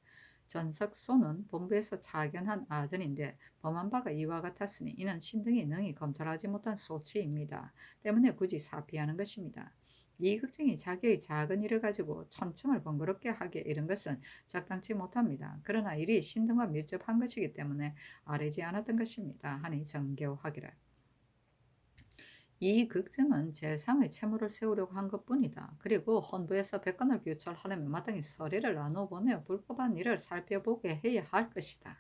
전석소는 본부에서 차견한 아전인데 범한 바가 이와 같았으니 이는 신등이 능히 검찰하지 못한 소치입니다. 때문에 굳이 사피하는 것입니다. 이극증이 자기의 작은 일을 가지고 천청을 번거롭게 하게 이른 것은 적당치 못합니다. 그러나 일이 신등과 밀접한 것이기 때문에 아뢰지 않았던 것입니다. 하니 정교하기를. 이 극증은 재상의 채무를 세우려고 한 것뿐이다. 그리고 헌부에서 백건을 규철하려면 마땅히 서리를 나눠 보내어 불법한 일을 살펴보게 해야 할 것이다.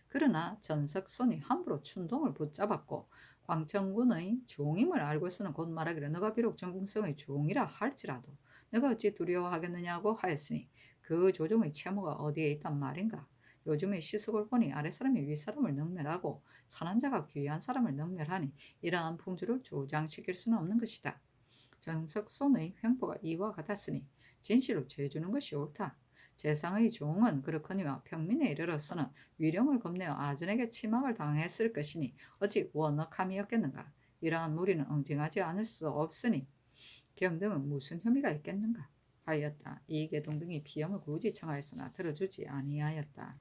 그러나 전석손이 함부로 춘동을 붙잡았고 광천군의 종임을 알고서는 곧 말하기를 너가 비록 정승의 종이라 할지라도 내가 어찌 두려워하겠느냐고 하였으니 그 조정의 채무가 어디에 있단 말인가. 요즘의 시속을 보니 아랫사람이 윗사람을 능멸하고 선한 자가 귀한 사람을 능멸하니 이러한 풍주를 조장시킬 수는 없는 것이다. 전석손의 횡포가 이와 같았으니 진실로 죄주는 것이 옳다. 재상의 종은 그렇거니와 평민에 이르러서는 위령을 겁내어 아전에게 침항을 당했을 것이니 어찌 원악함이었겠는가. 이러한 무리는 응징하지 않을 수 없으니 경등은 무슨 혐의가 있겠는가 하였다. 이계동 등이 피험을 굳이 청하였으나 들어주지 아니하였다.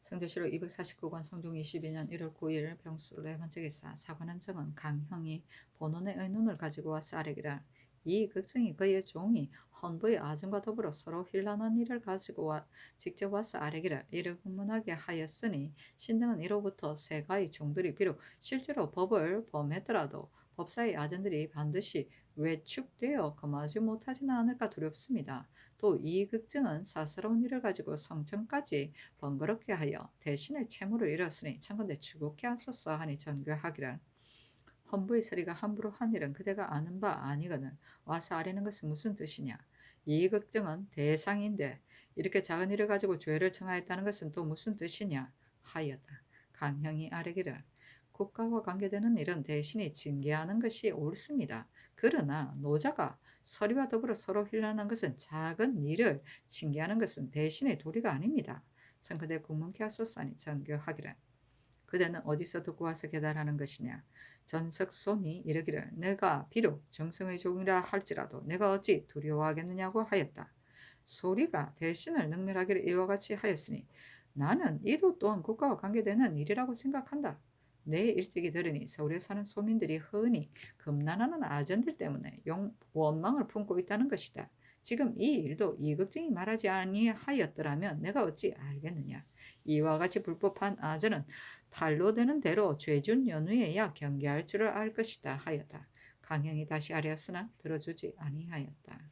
성조실록 249권 성종 22년 1월 9일 병수 네 번째 기사. 사관원 정은 강형이 본원의 의논을 가지고 와서 아뢰기를 이 극정이 그의 종이 헌부의 아전과 더불어 서로 힐난한 일을 가지고 직접 와서 아뢰기를 이를 분문하게 하였으니 신등은 이로부터 세가의 종들이 비록 실제로 법을 범했더라도 법사의 아전들이 반드시 외축되어 금하지 못하지는 않을까 두렵습니다. 또 이 극정은 사사로운 일을 가지고 성천까지 번거롭게 하여 대신에 채무를 잃었으니 청컨대 추국케 하소서 하니 전교하기를 헌부의 서리가 함부로 한 일은 그대가 아는 바 아니거늘 와서 아뢰는 것은 무슨 뜻이냐. 이 걱정은 대상인데 이렇게 작은 일을 가지고 죄를 청하였다는 것은 또 무슨 뜻이냐 하였다. 강형이 아뢰기를 국가와 관계되는 일은 대신이 징계하는 것이 옳습니다. 그러나 노자가 서리와 더불어 서로 힐난한 것은 작은 일을 징계하는 것은 대신의 도리가 아닙니다. 청컨대 국문케 하소서니 전교하기를 그대는 어디서 듣고 와서 계달하는 것이냐. 전석손이 이르기를 내가 비록 정성의 종이라 할지라도 내가 어찌 두려워하겠느냐고 하였다. 소리가 대신을 능멸하기를 이와 같이 하였으니 나는 이도 또한 국가와 관계되는 일이라고 생각한다. 내 일찍이 들으니 서울에 사는 소민들이 흔히 금난하는 아전들 때문에 원망을 품고 있다는 것이다. 지금 이 일도 이극증이 말하지 아니하였더라면 내가 어찌 알겠느냐. 이와 같이 불법한 아전은 탄로되는 대로 죄준 연후에야 경계할 줄을 알 것이다 하였다. 강형이 다시 아뢰었으나 들어주지 아니하였다.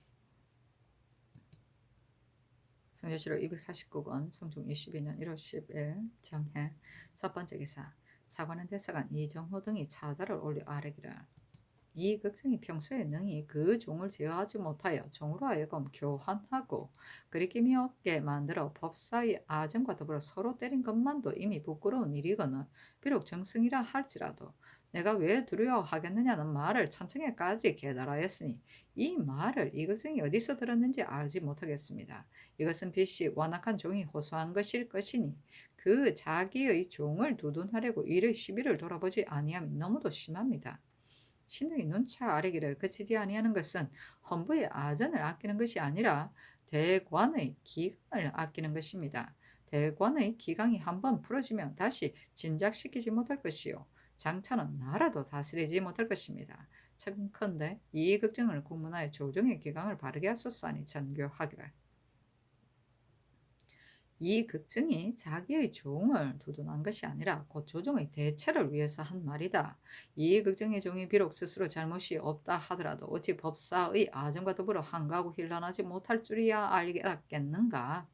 성조실록 249권 성종 22년 1월 10일 정해 첫 번째 기사. 사관은 대사관 이정호 등이 차자를 올려 아뢰기를 이 극성이 평소에 능히 그 종을 제어하지 못하여 종으로 하여금 교환하고 그리낌이 없게 만들어 법사의 아점과 더불어 서로 때린 것만도 이미 부끄러운 일이거늘 비록 정승이라 할지라도 내가 왜 두려워하겠느냐는 말을 천청에까지 계달하였으니 이 말을 이 극성이 어디서 들었는지 알지 못하겠습니다. 이것은 빛이 완악한 종이 호소한 것일 것이니 그 자기의 종을 두둔하려고 이를 시비를 돌아보지 아니함이 너무도 심합니다. 신의 눈차 아래기를 그치지 아니하는 것은 헌부의 아전을 아끼는 것이 아니라 대관의 기강을 아끼는 것입니다. 대관의 기강이 한번 풀어지면 다시 진작시키지 못할 것이요 장차는 나라도 다스리지 못할 것입니다. 청컨대 이 걱정을 국문하여 조정의 기강을 바르게 하소서 하니 전교하기를 이 극증이 자기의 종을 두둔한 것이 아니라 곧 조정의 대체를 위해서 한 말이다. 이 극증의 종이 비록 스스로 잘못이 없다 하더라도 어찌 법사의 아정과 더불어 한가하고 힐난하지 못할 줄이야 알겠는가.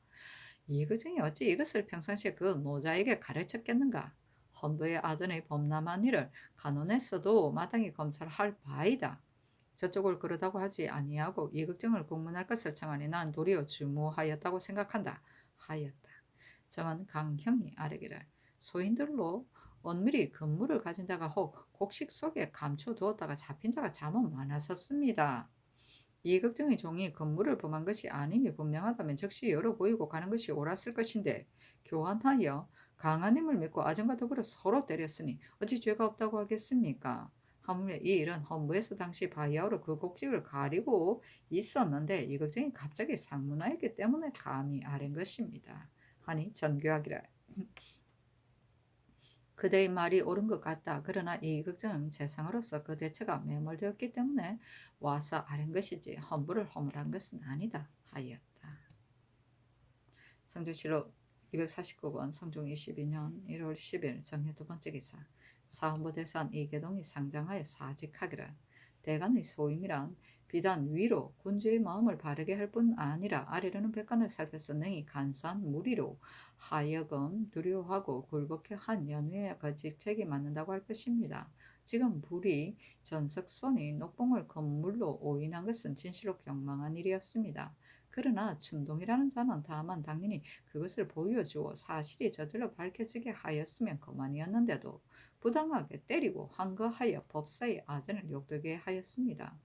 이 극증이 어찌 이것을 평상시에 그 노자에게 가르쳤겠는가. 헌부의 아전의 범람한 일을 간원에서도 마땅히 검찰할 바이다. 저쪽을 그러다고 하지 아니하고 이 걱정을 공문할 것을 청하니 난 도리어 주무하였다고 생각한다 하였다. 정은 강형이 아뢰기를 소인들로 은밀히 근무를 가진 자가 혹 곡식 속에 감춰두었다가 잡힌 자가 잠은 많았었습니다. 이 걱정의 종이 근무를 범한 것이 아님이 분명하다면 즉시 열어 보이고 가는 것이 옳았을 것인데 교환하여 강한 힘을 믿고 아전과 더불어 서로 때렸으니 어찌 죄가 없다고 하겠습니까? 하물며 이 일은 헌부에서 당시 바야흐로 그 곡식을 가리고 있었는데 이 걱정이 갑자기 상문하였기 때문에 감히 아랜 것입니다. 하니 전교하기를 그대의 말이 옳은 것 같다. 그러나 이 걱정은 재상으로서 그 대처가 매몰되었기 때문에 와서 아랜 것이지 헌부를 허물한 것은 아니다 하였다. 성조실록 249권 성종 22년 1월 10일 정해 두 번째 기사. 사헌부 대산 이계동이 상장하여 사직하기를 대간의 소임이란 비단 위로 군주의 마음을 바르게 할 뿐 아니라 아래로는 백관을 살펴서 능히 간사한 무리로 하여금 두려워하고 굴복해 한 연후에 그 직책이 맞는다고 할 것입니다. 지금 불이 전석손이 녹봉을 건물로 오인한 것은 진실로 경망한 일이었습니다. 그러나 춘동이라는 자는 다만 당연히 그것을 보여주어 사실이 저절로 밝혀지게 하였으면 그만이었는데도 부당하게 때리고 환거하여 법사의 아전을 욕되게 하였습니다.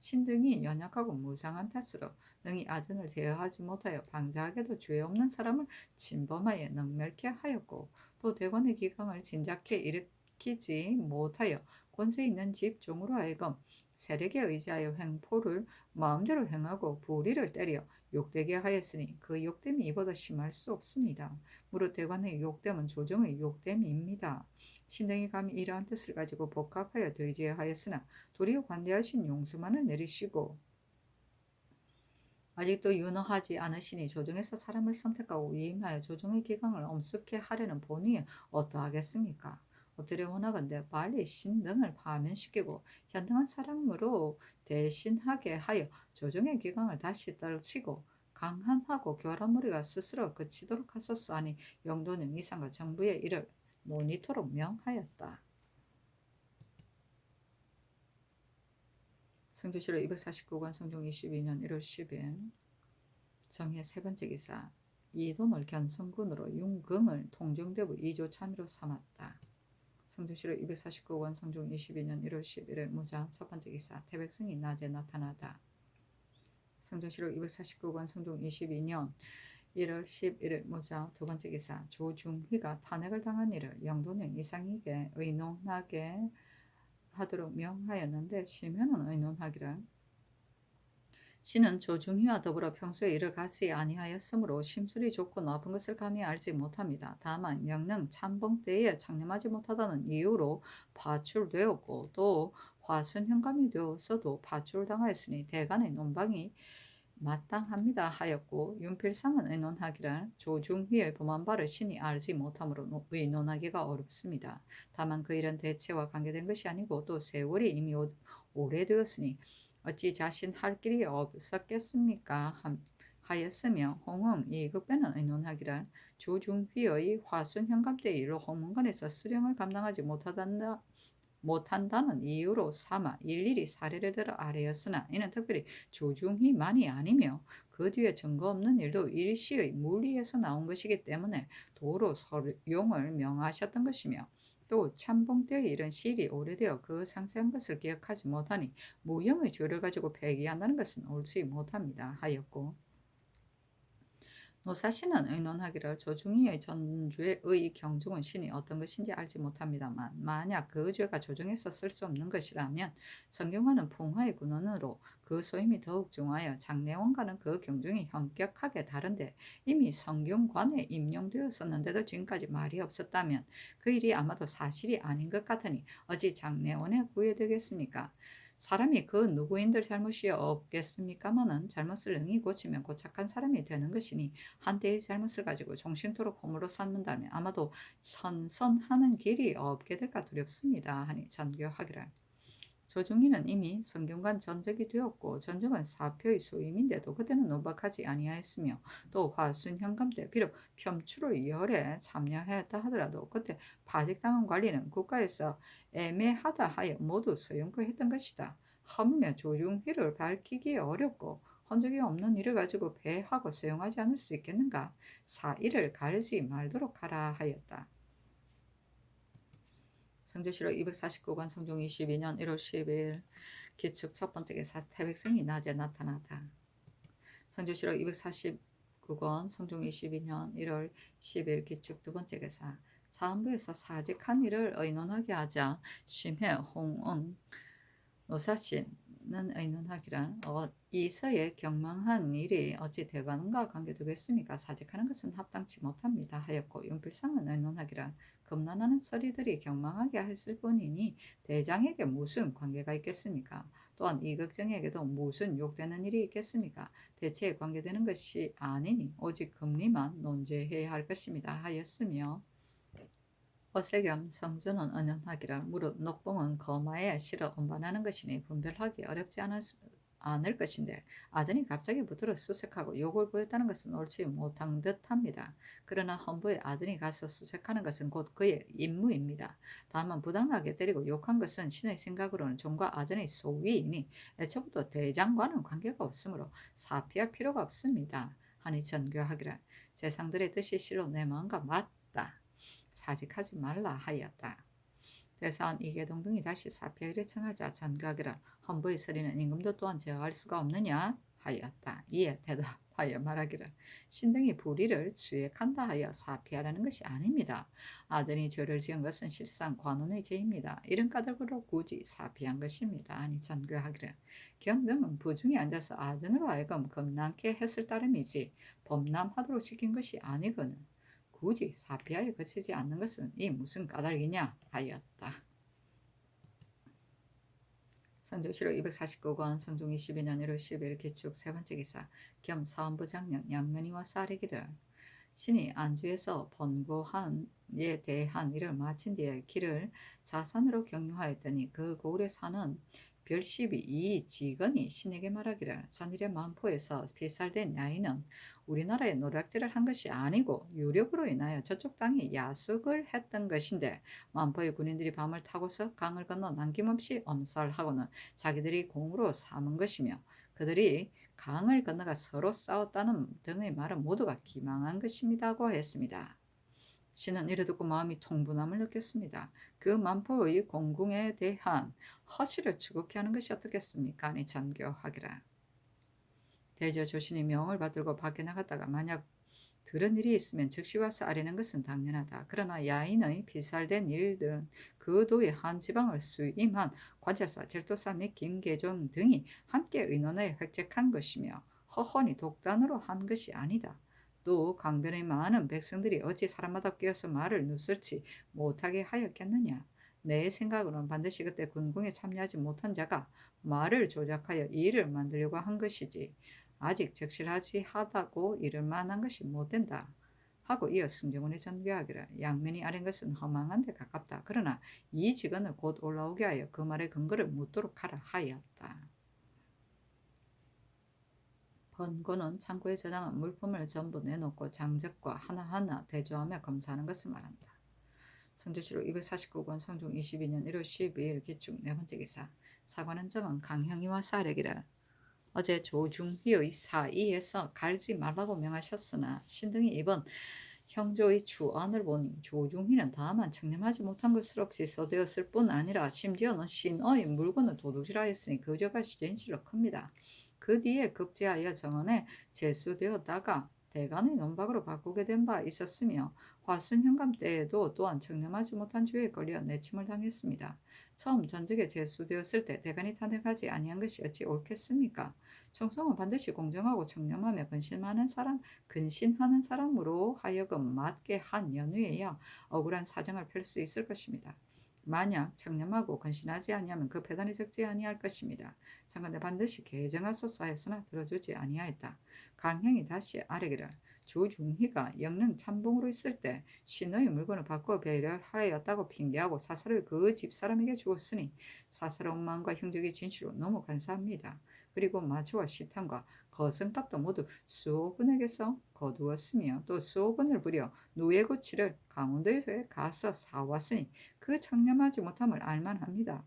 신등이 연약하고 무상한 탓으로 능히 아전을 제어하지 못하여 방자하게도 죄 없는 사람을 침범하여 능멸케 하였고 또 대관의 기강을 진작해 일으키지 못하여 권세 있는 집종으로 하여금 세력에 의지하여 횡포를 마음대로 행하고 불의를 때려 욕되게 하였으니 그 욕됨이 이보다 심할 수 없습니다. 무릇 대관의 욕됨은 조정의 욕됨입니다. 신등이 감히 이러한 뜻을 가지고 복합하여 대제하였으나 도리어 관대하신 용서만을 내리시고 아직도 윤허하지 않으시니 조정에서 사람을 선택하고 위임하여 조정의 기강을 엄습케 하려는 본의 어떠하겠습니까? 엎드려 원하건대 빨리 신등을 파면시키고 현등한 사람으로 대신하게 하여 조정의 기강을 다시 떨치고 강한하고 교활한 무리가 스스로 그치도록 하소서 하니 영도는 이상과 정부의 일을 논의토록 명하였다. 성조실록 249권 성종 22년 1월 10일 정의 세 번째 기사 이돈을 견성군으로 윤긍을 통정대부 2조 참의로 삼았다. 성조실록 249권 성종 22년 1월 11일 무장 첫 번째 기사 태백성이 낮에 나타나다. 성조실록 249권 성종 22년 1월 11일 무장 두 번째 기사 조중휘가 탄핵을 당한 일을 영도령 이상에게 의논하게 하도록 명하였는데 심현은 의논하기를 신은 조중휘와 더불어 평소에 이를 같이 아니하였으므로 심술이 좋고 나쁜 것을 감히 알지 못합니다. 다만 영능 참봉 때에 창념하지 못하다는 이유로 파출되었고 또 화순현감이 되었어도 파출당하였으니 대간의 논방이 마땅합니다 하였고 윤필상은 의논하기를 조중휘의 범한 바를 신이 알지 못하므로 의논하기가 어렵습니다. 다만 그 일은 대체와 관계된 것이 아니고 또 세월이 이미 오래되었으니 어찌 자신 할 길이 없었겠습니까? 하였으며 홍음 이극배는 의논하기를 조중휘의 화순현감 때 일로 홍문관에서 수령을 감당하지 못한다는 이유로 삼아 일일이 사례를 들어 아뢰었으나 이는 특별히 조중휘만이 아니며 그 뒤에 증거 없는 일도 일시의 물리에서 나온 것이기 때문에 도로 서용을 명하셨던 것이며 또 참봉 때의 일은 시일이 오래되어 그 상세한 것을 기억하지 못하니 무형의 죄를 가지고 폐기한다는 것은 옳지 못합니다 하였고 노사신은 의논하기를 조중휘의 전죄의 경중은 신이 어떤 것인지 알지 못합니다만 만약 그 죄가 조정에서 쓸 수 없는 것이라면 성균관은 풍화의 군원으로 그 소임이 더욱 중하여 장례원과는 그 경중이 현격하게 다른데 이미 성균관에 임용되었었는데도 지금까지 말이 없었다면 그 일이 아마도 사실이 아닌 것 같으니 어찌 장례원에 구애되겠습니까? 사람이 그 누구인들 잘못이 없겠습니까마는 잘못을 능히 고치면 곧 착한 사람이 되는 것이니 한때의 잘못을 가지고 종신토록 허물로 삼는다면 아마도 선선하는 길이 없게 될까 두렵습니다 하니 전교하기를 조중희는 이미 성균관 전적이 되었고 전적은 사표의 소임인데도 그때는 노박하지 아니하였으며 또 화순현감 때 비록 편추를 열에 참여하였다 하더라도 그때 파직당한 관리는 국가에서 애매하다 하여 모두 소용구했던 것이다. 하물며 조중희를 밝히기 어렵고 흔적이 없는 일을 가지고 배하고 소용하지 않을 수 있겠는가? 사일을 가르지 말도록 하라 하였다. 성조실록 249권 성종 22년 1월 12일 기축 첫 번째 기사 태백성이 낮에 나타나다. 성조실록 249권 성종 22년 1월 10일 기축 두 번째 기사 사헌부에서 사직한 일을 의논하게 하자 심해 홍응 노사신은 의논하기를 이서에 경망한 일이 어찌 대관과 관계되겠습니까? 사직하는 것은 합당치 못합니다 하였고 윤필상은 의논하기를 금난하는 서리들이 경망하게 했을 뿐이니 대장에게 무슨 관계가 있겠습니까? 또한 이극정에게도 무슨 욕되는 일이 있겠습니까? 대체에 관계되는 것이 아니니 오직 금리만 논제해야 할 것입니다 하였으며 허세겸 성전은 언연하기를 무릇 녹봉은 거마에 실어 운반하는 것이니 분별하기 어렵지 않을 것인데 아전이 갑자기 붙들어 수색하고 욕을 보였다는 것은 옳지 못한 듯합니다. 그러나 헌부에 아전이 가서 수색하는 것은 곧 그의 임무입니다. 다만 부당하게 때리고 욕한 것은 신의 생각으로는 종과 아전의 소위이니 애초부터 대장과는 관계가 없으므로 사피할 필요가 없습니다. 하니 전교하기를 재상들의 뜻이 실로 내 마음과 맞다. 사직하지 말라 하였다. 대사원 이계동 등이 다시 사피하기를 청하자 전교하기를 헌부의 서리는 임금도 또한 제어할 수가 없느냐 하였다. 이에 대답하여 말하기를 신등이 불의를 수액한다 하여 사피하라는 것이 아닙니다. 아전이 죄를 지은 것은 실상 관원의 죄입니다. 이런 까닭으로 굳이 사피한 것입니다. 아니 전교하기를 경등은 부중에 앉아서 아전으로 하여금 겁난게 했을 따름이지 범람하도록 시킨 것이 아니거늘 굳이 사피하에 그치지 않는 것은 이 무슨 까닭이냐 하였다. 선조실록 249권 성종 22년 1월 10일 기축 세 번째 기사 겸 사원부 장령 양면이와 쌀이기를 신이 안주에서 번고한에 대한 일을 마친 뒤에 길을 자산으로 경유하였더니 그 고을에 사는 별십이 이 직원이 신에게 말하기를 전일의 만포에서 피살된 야인은 우리나라에 노략질을 한 것이 아니고 유력으로 인하여 저쪽 땅에 야숙을 했던 것인데 만포의 군인들이 밤을 타고서 강을 건너 남김없이 엄살하고는 자기들이 공으로 삼은 것이며 그들이 강을 건너가 서로 싸웠다는 등의 말은 모두가 기망한 것입니다고 했습니다. 신은 이를 듣고 마음이 통분함을 느꼈습니다. 그 만포의 공궁에 대한 허시를 추구케 하는 것이 어떻겠습니까? 아니 전교하기라. 대저 조신이 명을 받들고 밖에 나갔다가 만약 들은 일이 있으면 즉시 와서 아뢰는 것은 당연하다. 그러나 야인의 필살된 일들은 그 도의 한 지방을 수임한 관찰사, 절도사 및 김계종 등이 함께 의논하여 획책한 것이며 허헌이 독단으로 한 것이 아니다. 또 강변의 많은 백성들이 어찌 사람마다 끼어서 말을 누설치 못하게 하였겠느냐. 내 생각으로는 반드시 그때 군궁에 참여하지 못한 자가 말을 조작하여 일을 만들려고 한 것이지 아직 적실하지 하다고 이를 만한 것이 못된다. 하고 이어 승정원의 전교하기를 양면이 아닌 것은 허망한 데 가깝다. 그러나 이 직원을 곧 올라오게 하여 그 말의 근거를 묻도록 하라 하였다. 번고는 창고에 저장한 물품을 전부 내놓고 장적과 하나하나 대조하며 검사하는 것을 말한다. 성조실록 249권 성종 22년 1월 12일 기축 네 번째 기사 사관은 정은 강형이와 사례기를 어제 조중희의 사의에서 갈지 말라고 명하셨으나 신등이 이번 형조의 추안을 보니 조중희는 다만 청렴하지 못한 것을 없이 써되었을 뿐 아니라 심지어는 신의 물건을 도둑질하였으니 그 죄가 진실로 큽니다. 그 뒤에 급제하여 정원에 제수되었다가 대간의 논박으로 바꾸게 된 바 있었으며 화순현감 때에도 또한 청렴하지 못한 죄에 걸려 내침을 당했습니다. 처음 전직에 제수되었을 때 대간이 탄핵하지 아니한 것이 어찌 옳겠습니까? 청송은 반드시 공정하고 청렴하며 근신하는 사람으로 하여금 맞게 한 연후에야 억울한 사정을 펼 수 있을 것입니다. 만약 청렴하고 근신하지 아니하면 그 배단이 적지 아니할 것입니다. 장건대 반드시 개정하소서 했으나 들어주지 아니하였다. 강형이 다시 아뢰기를 조중희가 영릉 참봉으로 있을 때 신의 물건을 바꿔 배려하였다고 핑계하고 사사를 그 집사람에게 주었으니 사사로운 마음과 형적의 진실로 너무 감사합니다. 그리고 마초와 시탄과 거승값도 모두 수호군에게서 거두었으며 또 수호군을 부려 누에고치를 강원도에 가서 사왔으니 그 청렴하지 못함을 알만합니다.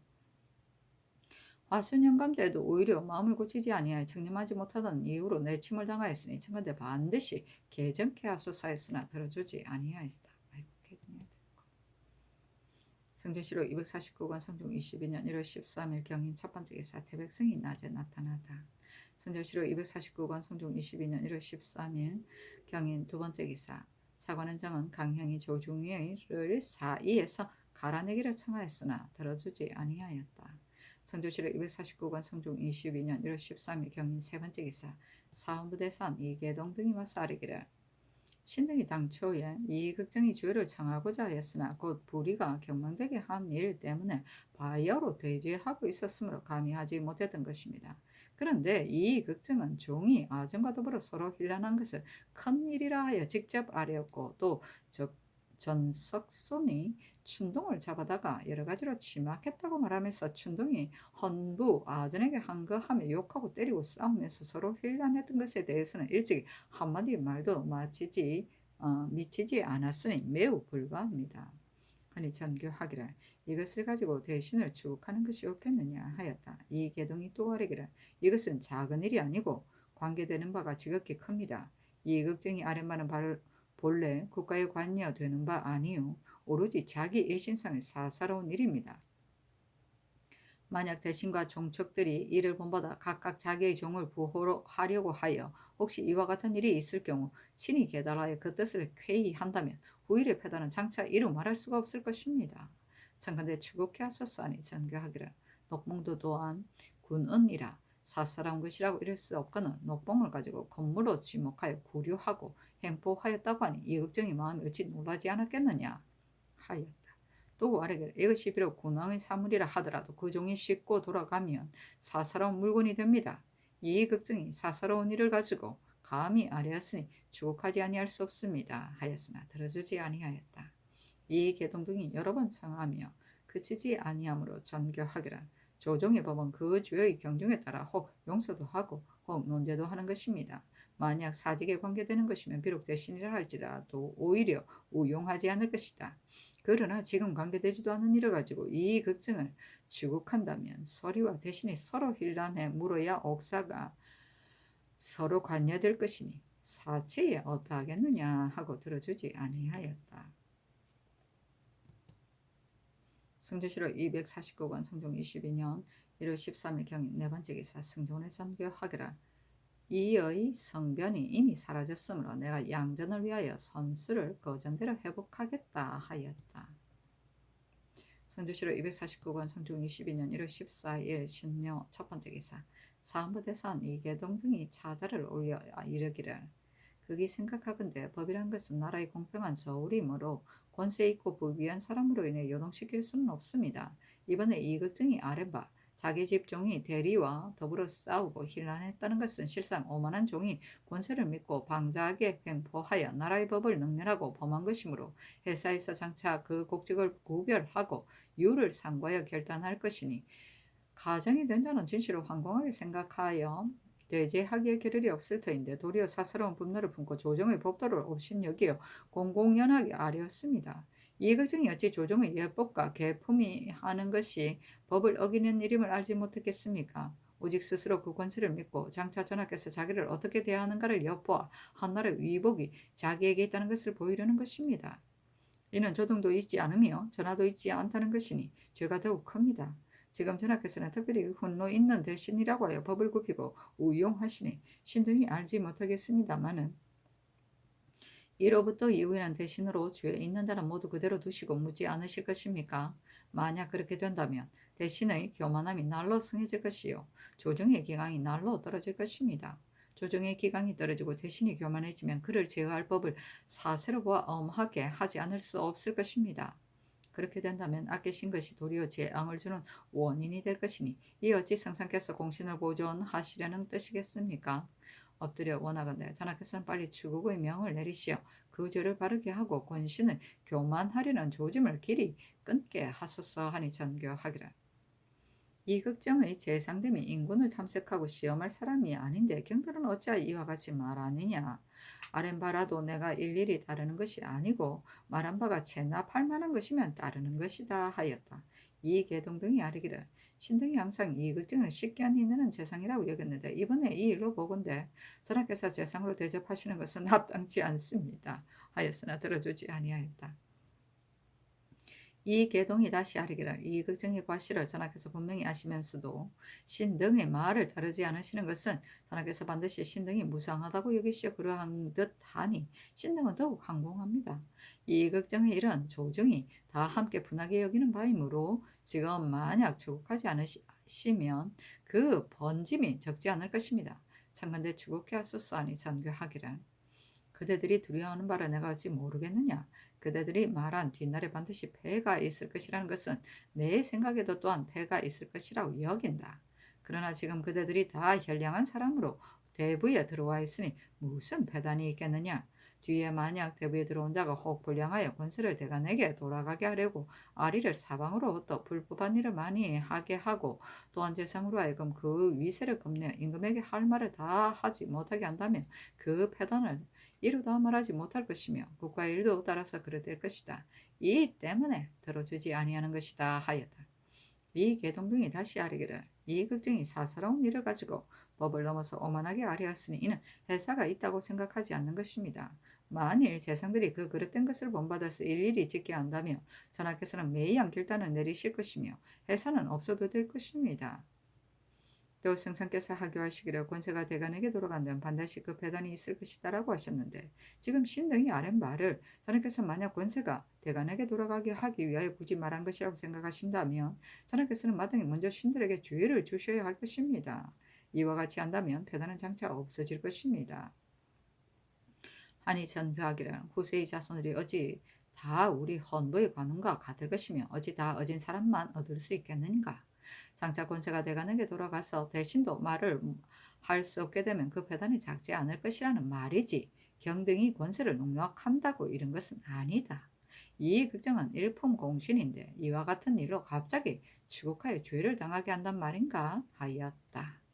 화순영감 때도 오히려 마음을 고치지 아니하여 청렴하지 못하던 이유로 내침을 당하였으니 청컨대 반드시 개정케 하소서 했으나 들어주지 아니하였다. 성조실록 249권 성종 22년 1월 13일 경인 첫 번째 기사 태백성이 낮에 나타나다. 성조실록 249권 성종 22년 1월 13일 경인 두 번째 기사 사관은 정은 강형이 조중희를 사이에서 갈아내기를 청하였으나 들어주지 아니하였다. 성조실록 249권 성종 22년 1월 13일 경인 세 번째 기사 사원부대산 이계동 등이 와서 아뢰기를 신등이 당초에 이 극정이 죄를 청하고자 하였으나 곧 불의가 경망되게 한 일 때문에 바야로 대죄하고 있었으므로 감히 하지 못했던 것입니다. 그런데 이 극정은 종이 아전과 더불어 서로 힐난한 것을 큰 일이라 하여 직접 아뢰었고 또 전석손이 춘동을 잡아다가 여러 가지로 치막했다고 말하면서 춘동이 헌부 아전에게 한거하며 욕하고 때리고 싸우면서 서로 힐난했던 것에 대해서는 일찍 한마디 말도 미치지 않았으니 매우 불가합니다. 하니 전교하기를 이것을 가지고 대신을 추국하는 것이 옳겠느냐 하였다. 이 계동이 또 아뢰기를 이것은 작은 일이 아니고 관계되는 바가 지극히 큽니다. 이 걱정이 아랫말은 본래 국가에 관여되는 바 아니요 오로지 자기 일신상의 사사로운 일입니다. 만약 대신과 종척들이 이를 본받아 각각 자기의 종을 부호하려고 하여 혹시 이와 같은 일이 있을 경우 친히 계달하여 그 뜻을 쾌히 한다면 후일의 패단은 장차 이루 말할 수가 없을 것입니다. 청컨대 추국해 하소서하니 전교하기를 녹봉도 또한 군은이라 사사로운 것이라고 이럴 수 없거늘 녹봉을 가지고 건물로 지목하여 구류하고 행포하였다고 하니 이 걱정이 마음이 어찌 놀라지 않았겠느냐 하였다. 또 아래게 이것이 비록 군왕의 사물이라 하더라도 그 종이 싣고 돌아가면 사사로운 물건이 됩니다. 이 걱정이 사사로운 일을 가지고 감히 아뢰었으니 추국하지 아니할 수 없습니다. 하였으나 들어주지 아니하였다. 이 계동등이 여러 번 청하며 그치지 아니하므로 전교하기를 조정의 법은 그 주의 경중에 따라 혹 용서도 하고 혹 논제도 하는 것입니다. 만약 사직에 관계되는 것이면 비록 대신이라 할지라도 오히려 우용하지 않을 것이다. 그러나 지금 관계되지도 않은 일을 가지고 이 걱정을 추국한다면 서리와 대신이 서로 힐난해 물어야 옥사가 서로 관여될 것이니 사체에 어떠하겠느냐 하고 들어주지 아니하였다. 성조실록 249권 성종 22년 1월 13일 경인 네 번째 기사 승종의 전교하기라. 이의 성변이 이미 사라졌으므로 내가 양전을 위하여 선수를 거전대로 회복하겠다 하였다. 성조실록 249권 성종 22년 1월 14일 신묘 첫 번째 기사 사무대산 이계동 등이 차자를 올려 이르기를 극이 생각하건대 법이란 것은 나라의 공평한 저울이므로 권세 있고 부귀한 사람으로 인해 요동시킬 수는 없습니다. 이번에 이 걱정이 아뢰바 자기 집 종이 대리와 더불어 싸우고 hir난했다는 것은 실상 오만한 종이 권세를 믿고 방자하게 횡포하여 나라의 법을 능멸하고 범한 것이므로 회사에서 장차 그 곡직을 구별하고 유를 상고하여 결단할 것이니 가정이 된 자는 진실을 황공하게 생각하여 대제하기에 겨를이 없을 터인데 도리어 사사로운 분노를 품고 조정의 법도를 업신여기어 공공연하게 아뢰었습니다. 이 걱정이 어찌 조정의 예법과 계품이 하는 것이 법을 어기는 일임을 알지 못했겠습니까? 오직 스스로 그 권세를 믿고 장차 전하께서 자기를 어떻게 대하는가를 엿보아 한나라의 위복이 자기에게 있다는 것을 보이려는 것입니다. 이는 조동도 있지 않으며 전하도 있지 않다는 것이니 죄가 더욱 큽니다. 지금 전하께서는 특별히 훈로 있는 대신이라고 하여 법을 굽히고 우용하시니 신등이 알지 못하겠습니다마는 이로부터 이후에는 대신으로 죄 있는 자는 모두 그대로 두시고 묻지 않으실 것입니까? 만약 그렇게 된다면 대신의 교만함이 날로 승해질 것이요 조정의 기강이 날로 떨어질 것입니다. 조정의 기강이 떨어지고 대신이 교만해지면 그를 제어할 법을 사세로 보아 엄하게 하지 않을 수 없을 것입니다. 그렇게 된다면 아끼신 것이 도리어 재앙을 주는 원인이 될 것이니 이 어찌 성상께서 공신을 보존하시려는 뜻이겠습니까? 엎드려 원하건대 전하께서는 빨리 추국의 명을 내리시어 그 죄를 바르게 하고 권신을 교만하려는 조짐을 길이 끊게 하소서 하니 전교하기를. 이 걱정의 재상됨이 인군을 탐색하고 시험할 사람이 아닌데 경별은 어찌하여 이와 같이 말하느냐. 아랜 바라도 내가 일일이 따르는 것이 아니고 말한 바가 체납할 만한 것이면 따르는 것이다 하였다. 이 계동 등이 아뢰기를 신등이 항상 이 걱정을 쉽게 하는 재상이라고 여겼는데 이번에 이 일로 보건대 전하께서 재상으로 대접하시는 것은 합당치 않습니다 하였으나 들어주지 아니하였다. 이 계동이 다시 아뢰기를 이 걱정의 과실을 전하께서 분명히 아시면서도 신등의 말을 따르지 않으시는 것은 전하께서 반드시 신등이 무상하다고 여기시어 그러한 듯하니 신등은 더욱 황공합니다. 이 걱정의 일은 조정이 다 함께 분하게 여기는 바이므로 지금 만약 추국하지 않으시면 그 번짐이 적지 않을 것입니다. 참건대 추국해 하소서 하니 전교하기를 그대들이 두려워하는 바를 내가 어찌 모르겠느냐. 그대들이 말한 뒷날에 반드시 패가 있을 것이라는 것은 내 생각에도 또한 패가 있을 것이라고 여긴다. 그러나 지금 그대들이 다 현량한 사람으로 대부에 들어와 있으니 무슨 패단이 있겠느냐. 뒤에 만약 대부에 들어온 자가 혹 불량하여 권세를 대간에게 돌아가게 하려고 아리를 사방으로 또 불법한 일을 많이 하게 하고 또한 재상으로 하여금 그 위세를 겁내어 임금에게 할 말을 다 하지 못하게 한다면 그 패단을 이루다 말하지 못할 것이며 국가의 일도 따라서 그래 될 것이다. 이 때문에 들어주지 아니하는 것이다 하였다. 이 계동등이 다시 아뢰기를 이 걱정이 사사로운 일을 가지고 법을 넘어서 오만하게 아뢰었으니 이는 회사가 있다고 생각하지 않는 것입니다. 만일 재상들이 그 그릇된 것을 본받아서 일일이 짓게 한다면 전하께서는 매이한 결단을 내리실 것이며 회사는 없어도 될 것입니다. 또 승상께서 하교하시기를 권세가 대간에게 돌아간다면 반드시 그 배단이 있을 것이다 라고 하셨는데 지금 신등이 아랫 말을 전하께서 만약 권세가 대간에게 돌아가게 하기 위하여 굳이 말한 것이라고 생각하신다면 전하께서는 마땅히 먼저 신들에게 주의를 주셔야 할 것입니다. 이와 같이 한다면 배단은 장차 없어질 것입니다. 하니 전교하기를 후세의 자손들이 어찌 다 우리 헌부의 관원과 같을 것이며 어찌 다 어진 사람만 얻을 수 있겠는가. 장차 권세가 대간에게 돌아가서 대신도 말을 할 수 없게 되면 그 배단이 작지 않을 것이라는 말이지 경등이 권세를 농락한다고 이런 것은 아니다. 이 극정은 일품공신인데 이와 같은 일로 갑자기 추국하여 죄를 당하게 한단 말인가 하였다.